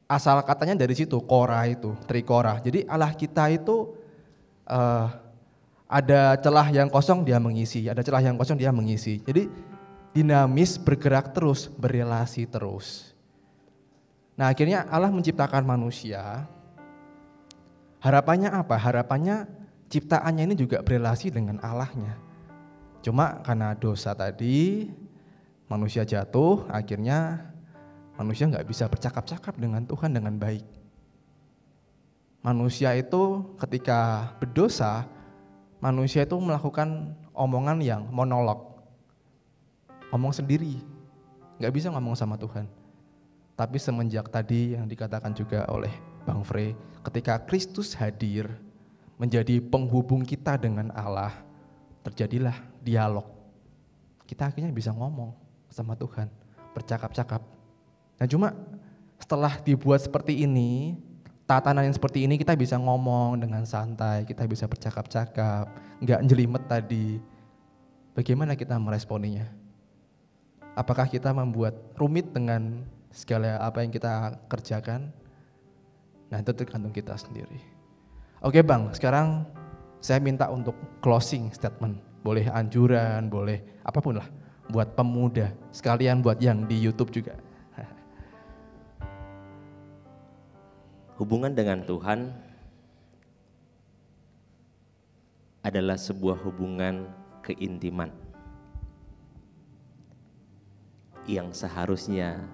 asal katanya dari situ, kora itu, trikora. Jadi Allah kita itu ada celah yang kosong dia mengisi, ada celah yang kosong dia mengisi. Jadi dinamis, bergerak terus, berelasi terus. Nah akhirnya Allah menciptakan manusia. Harapannya apa? Harapannya ciptaannya ini juga berelasi dengan Allahnya. Cuma karena dosa tadi, manusia jatuh, akhirnya manusia nggak bisa bercakap-cakap dengan Tuhan dengan baik. Manusia itu ketika berdosa, manusia itu melakukan omongan yang monolog. Ngomong sendiri, gak bisa ngomong sama Tuhan. Tapi semenjak tadi yang dikatakan juga oleh Bang Frey, ketika Kristus hadir menjadi penghubung kita dengan Allah, terjadilah dialog. Kita akhirnya bisa ngomong sama Tuhan, bercakap-cakap. Nah cuma setelah dibuat seperti ini, tatanan yang seperti ini, kita bisa ngomong dengan santai, kita bisa bercakap-cakap, gak jelimet tadi. Bagaimana kita meresponinya? Apakah kita membuat rumit dengan segala apa yang kita kerjakan? Nah itu tergantung kita sendiri. Oke Bang, sekarang saya minta untuk closing statement. Boleh anjuran, boleh apapun lah. Buat pemuda, sekalian buat yang di YouTube juga. Hubungan dengan Tuhan adalah sebuah hubungan keintiman yang seharusnya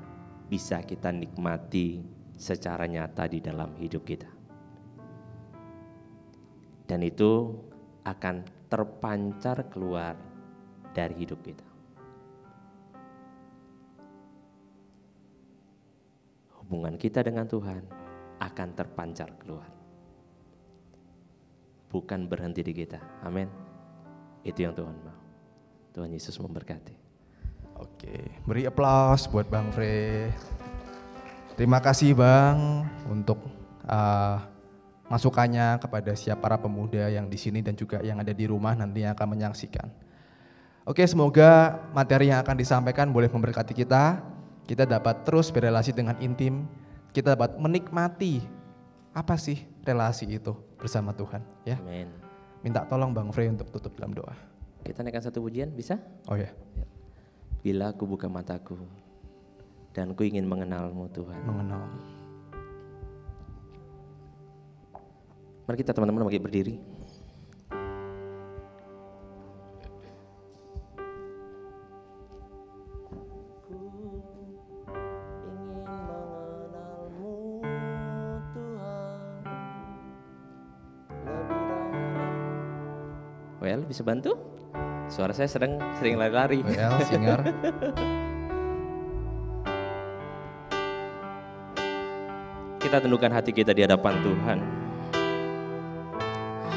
bisa kita nikmati secara nyata di dalam hidup kita. Dan itu akan terpancar keluar dari hidup kita. Hubungan kita dengan Tuhan akan terpancar keluar. Bukan berhenti di kita. Amin. Itu yang Tuhan mau. Tuhan Yesus memberkati. Oke, beri aplaus buat Bang Frey. Terima kasih Bang untuk masukannya kepada siap para pemuda yang di sini dan juga yang ada di rumah nantinya akan menyaksikan. Oke, semoga materi yang akan disampaikan boleh memberkati kita. Kita dapat terus berelasi dengan intim. Kita dapat menikmati apa sih relasi itu bersama Tuhan. Ya. Amin. Minta tolong Bang Frey untuk tutup dalam doa. Kita naikkan satu pujian, bisa? Oh ya. Bila aku buka mataku dan ku ingin mengenalmu Tuhan. Mengenal. Mari kita teman-teman bagi berdiri. Well, bisa bantu? Suara saya sering lari-lari. Well, singer. Kita tundukkan hati kita di hadapan Tuhan.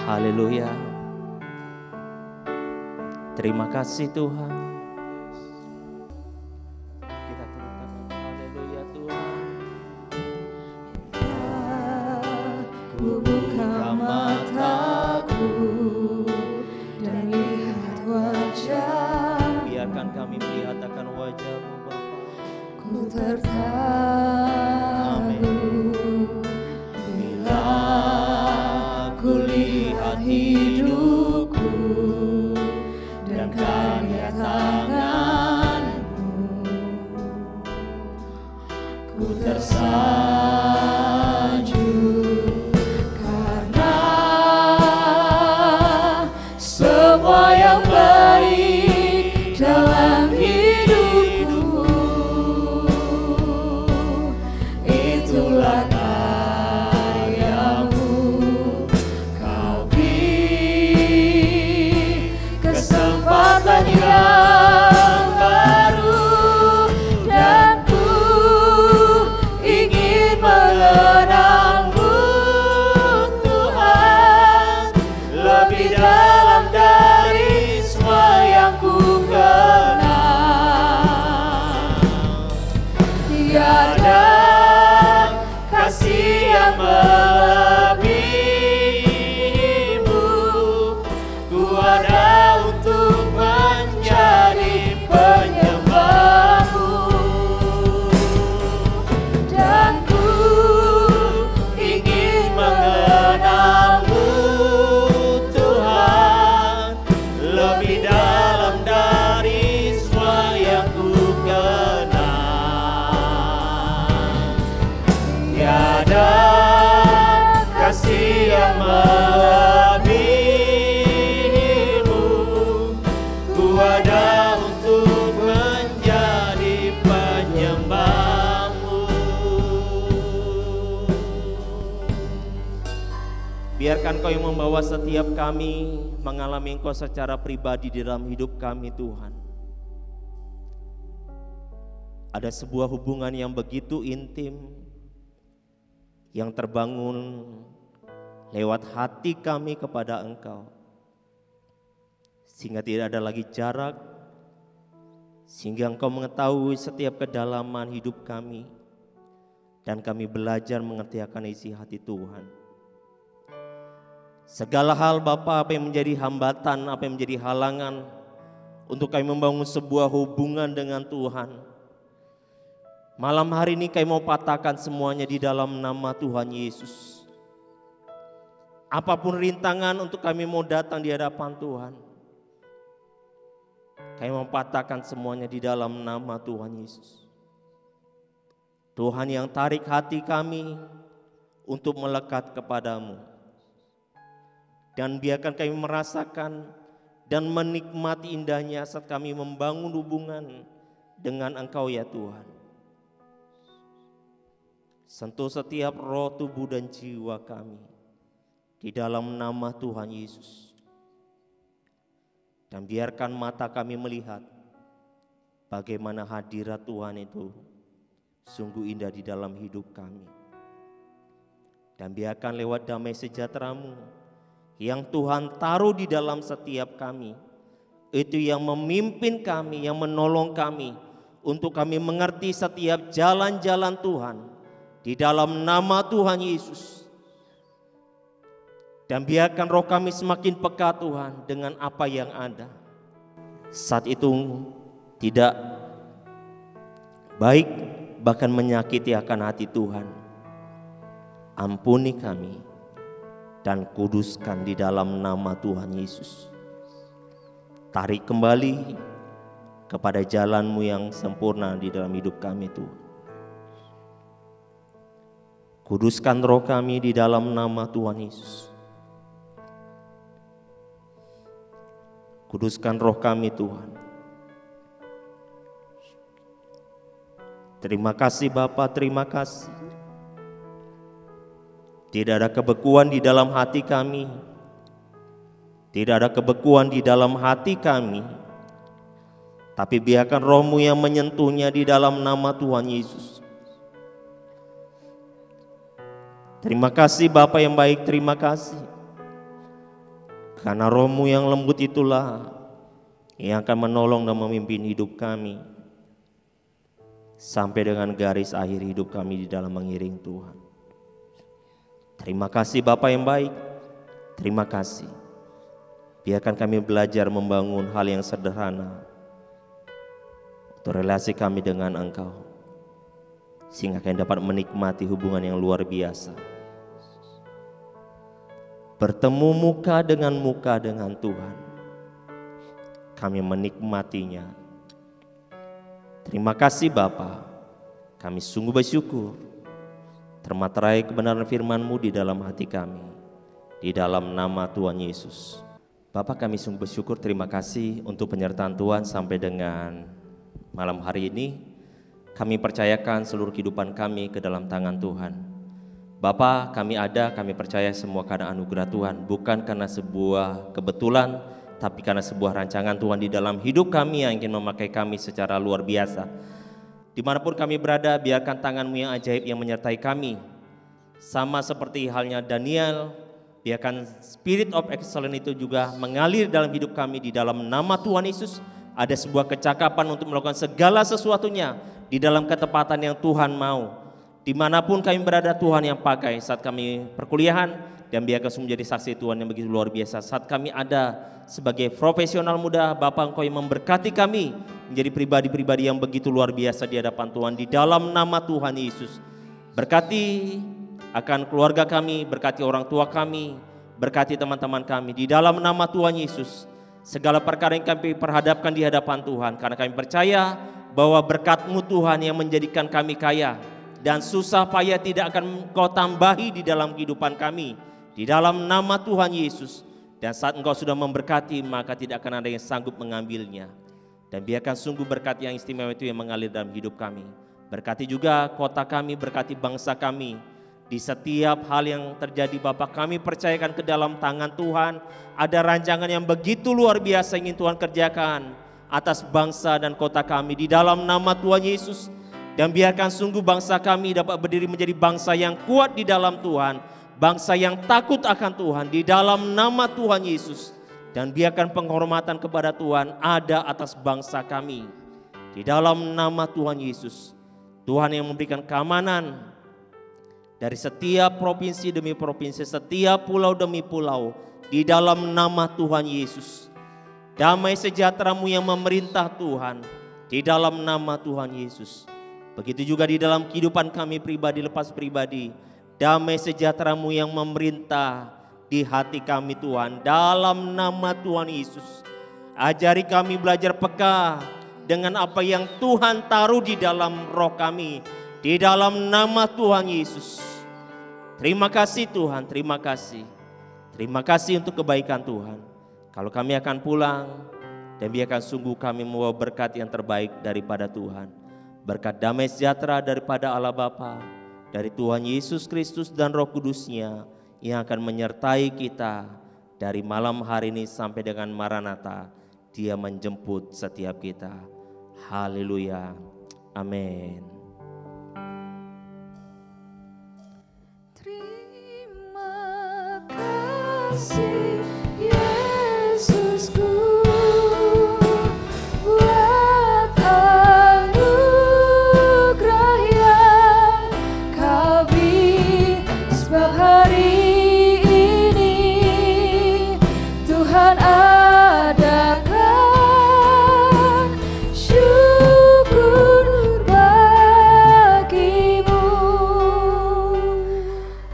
Haleluya. Terima kasih Tuhan. Kita tundukkan. Haleluya Tuhan. Ku buka mataku dan lihat wajah. Biarkan kami melihat akan wajah-Mu Bapa. Ku terkagum bila ku lihat hidupku dan karya tangan-Mu. Ku tersanjung karena semua yang baik dalam hidupku itulah karya-Mu. Kau beri kesempatan yang baru dan ku ingin mengenal-Mu Tuhan lebih dalam dari semua yang ku kenal. Tiada kasih yang melebihi-Mu. Ku ada untuk menjadi penyembah-Mu dan ku ingin mengenal-Mu Tuhan lebih dalam dari semua yang ku kenal. Tiada kasih yang melebihi-Mu. Ku ada untuk menjadi penyembah-Mu. biarkan Kau yang membawa setiap kami mengalami Engkau secara pribadi di dalam hidup kami Tuhan. Ada sebuah hubungan yang begitu intim yang terbangun lewat hati kami kepada Engkau, sehingga tidak ada lagi jarak, sehingga Engkau mengetahui setiap kedalaman hidup kami, dan kami belajar mengerti akan isi hati Tuhan. Segala hal Bapa, apa yang menjadi hambatan, apa yang menjadi halangan untuk kami membangun sebuah hubungan dengan Tuhan, malam hari ini kami mau patahkan semuanya di dalam nama Tuhan Yesus. Apapun rintangan untuk kami mau datang di hadapan Tuhan, kami mau patahkan semuanya di dalam nama Tuhan Yesus. Tuhan yang tarik hati kami untuk melekat kepadamu. Dan biarkan kami merasakan dan menikmati indahnya saat kami membangun hubungan dengan Engkau ya Tuhan. Sentuh setiap roh, tubuh dan jiwa kami di dalam nama Tuhan Yesus. Dan biarkan mata kami melihat bagaimana hadirat Tuhan itu sungguh indah di dalam hidup kami. Dan biarkan lewat damai sejahtera-Mu yang Tuhan taruh di dalam setiap kami, itu yang memimpin kami, yang menolong kami untuk kami mengerti setiap jalan-jalan Tuhan di dalam nama Tuhan Yesus. Dan biarkan roh kami semakin peka Tuhan dengan apa yang ada. Saat itu tidak baik bahkan menyakiti akan hati Tuhan. Ampuni kami dan kuduskan di dalam nama Tuhan Yesus. Tarik kembali kepada jalan-Mu yang sempurna di dalam hidup kami Tuhan. Kuduskan roh kami di dalam nama Tuhan Yesus. Kuduskan roh kami Tuhan. Terima kasih Bapa, terima kasih. Tidak ada kebekuan di dalam hati kami. Tidak ada kebekuan di dalam hati kami. Tapi biarkan roh-Mu yang menyentuhnya di dalam nama Tuhan Yesus. Terima kasih Bapa yang baik, terima kasih. Karena roh-Mu yang lembut itulah yang akan menolong dan memimpin hidup kami sampai dengan garis akhir hidup kami di dalam mengiring Tuhan. Terima kasih Bapa yang baik, terima kasih. Biarkan kami belajar membangun hal yang sederhana untuk relasi kami dengan Engkau, sehingga kami dapat menikmati hubungan yang luar biasa. Bertemu muka dengan Tuhan, kami menikmatinya. Terima kasih Bapa, kami sungguh bersyukur. Termaterai kebenaran firman-Mu di dalam hati kami, di dalam nama Tuhan Yesus. Bapa, kami sungguh bersyukur, terima kasih untuk penyertaan Tuhan sampai dengan malam hari ini. Kami percayakan seluruh kehidupan kami ke dalam tangan Tuhan. Bapa, kami percaya semua karena anugerah Tuhan, bukan karena sebuah kebetulan, tapi karena sebuah rancangan Tuhan di dalam hidup kami yang ingin memakai kami secara luar biasa. Dimanapun kami berada, biarkan tangan-Mu yang ajaib yang menyertai kami. Sama seperti halnya Daniel, biarkan spirit of excellence itu juga mengalir dalam hidup kami di dalam nama Tuhan Yesus. Ada sebuah kecakapan untuk melakukan segala sesuatunya di dalam ketepatan yang Tuhan mau. Dimanapun kami berada, Tuhan yang pakai saat kami perkuliahan, dan biarkan semua menjadi saksi Tuhan yang begitu luar biasa. Saat kami ada sebagai profesional muda, Bapa Engkau yang memberkati kami menjadi pribadi-pribadi yang begitu luar biasa di hadapan Tuhan di dalam nama Tuhan Yesus. Berkati akan keluarga kami, berkati orang tua kami, berkati teman-teman kami di dalam nama Tuhan Yesus. Segala perkara yang kami perhadapkan di hadapan Tuhan, karena kami percaya bahwa berkat-Mu Tuhan yang menjadikan kami kaya, dan susah payah tidak akan Engkau tambahi di dalam kehidupan kami di dalam nama Tuhan Yesus. Dan saat Engkau sudah memberkati, maka tidak akan ada yang sanggup mengambilnya. Dan biarkan sungguh berkat yang istimewa itu yang mengalir dalam hidup kami. Berkati juga kota kami, berkati bangsa kami, Di setiap hal yang terjadi Bapak, kami percayakan ke dalam tangan Tuhan. Ada rancangan yang begitu luar biasa ingin Tuhan kerjakan atas bangsa dan kota kami di dalam nama Tuhan Yesus. Dan biarkan sungguh bangsa kami dapat berdiri menjadi bangsa yang kuat di dalam Tuhan. Bangsa yang takut akan Tuhan di dalam nama Tuhan Yesus. Dan biarkan penghormatan kepada Tuhan ada atas bangsa kami. Di dalam nama Tuhan Yesus. Tuhan yang memberikan keamanan dari setiap provinsi demi provinsi, setiap pulau demi pulau, di dalam nama Tuhan Yesus. Damai sejahtera-Mu yang memerintah Tuhan, di dalam nama Tuhan Yesus. Begitu juga di dalam kehidupan kami pribadi, lepas pribadi, damai sejahtera-Mu yang memerintah di hati kami Tuhan, dalam nama Tuhan Yesus. Ajari kami belajar peka dengan apa yang Tuhan taruh di dalam roh kami, di dalam nama Tuhan Yesus. Terima kasih Tuhan, terima kasih. Terima kasih untuk kebaikan Tuhan. Kalau kami akan pulang, dan biarkan sungguh kami membawa berkat yang terbaik daripada Tuhan. Berkat damai sejahtera daripada Allah Bapa, dari Tuhan Yesus Kristus dan Roh Kudus-Nya yang akan menyertai kita dari malam hari ini sampai dengan Maranatha. Dia menjemput setiap kita. Haleluya. Amin. Terima kasih Yesusku buat anugerah yang Kau beri, sebab hari ini Tuhan adakan syukur bagimu.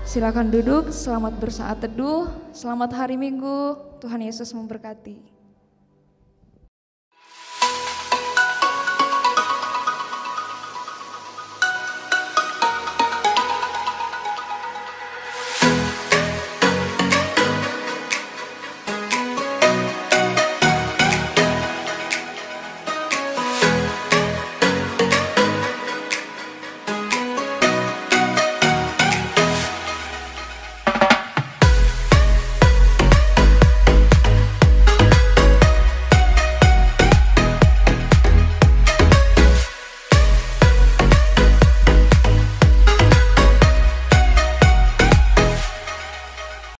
Silakan duduk, selamat bersaat teduh, selamat hari Minggu, Tuhan Yesus memberkati.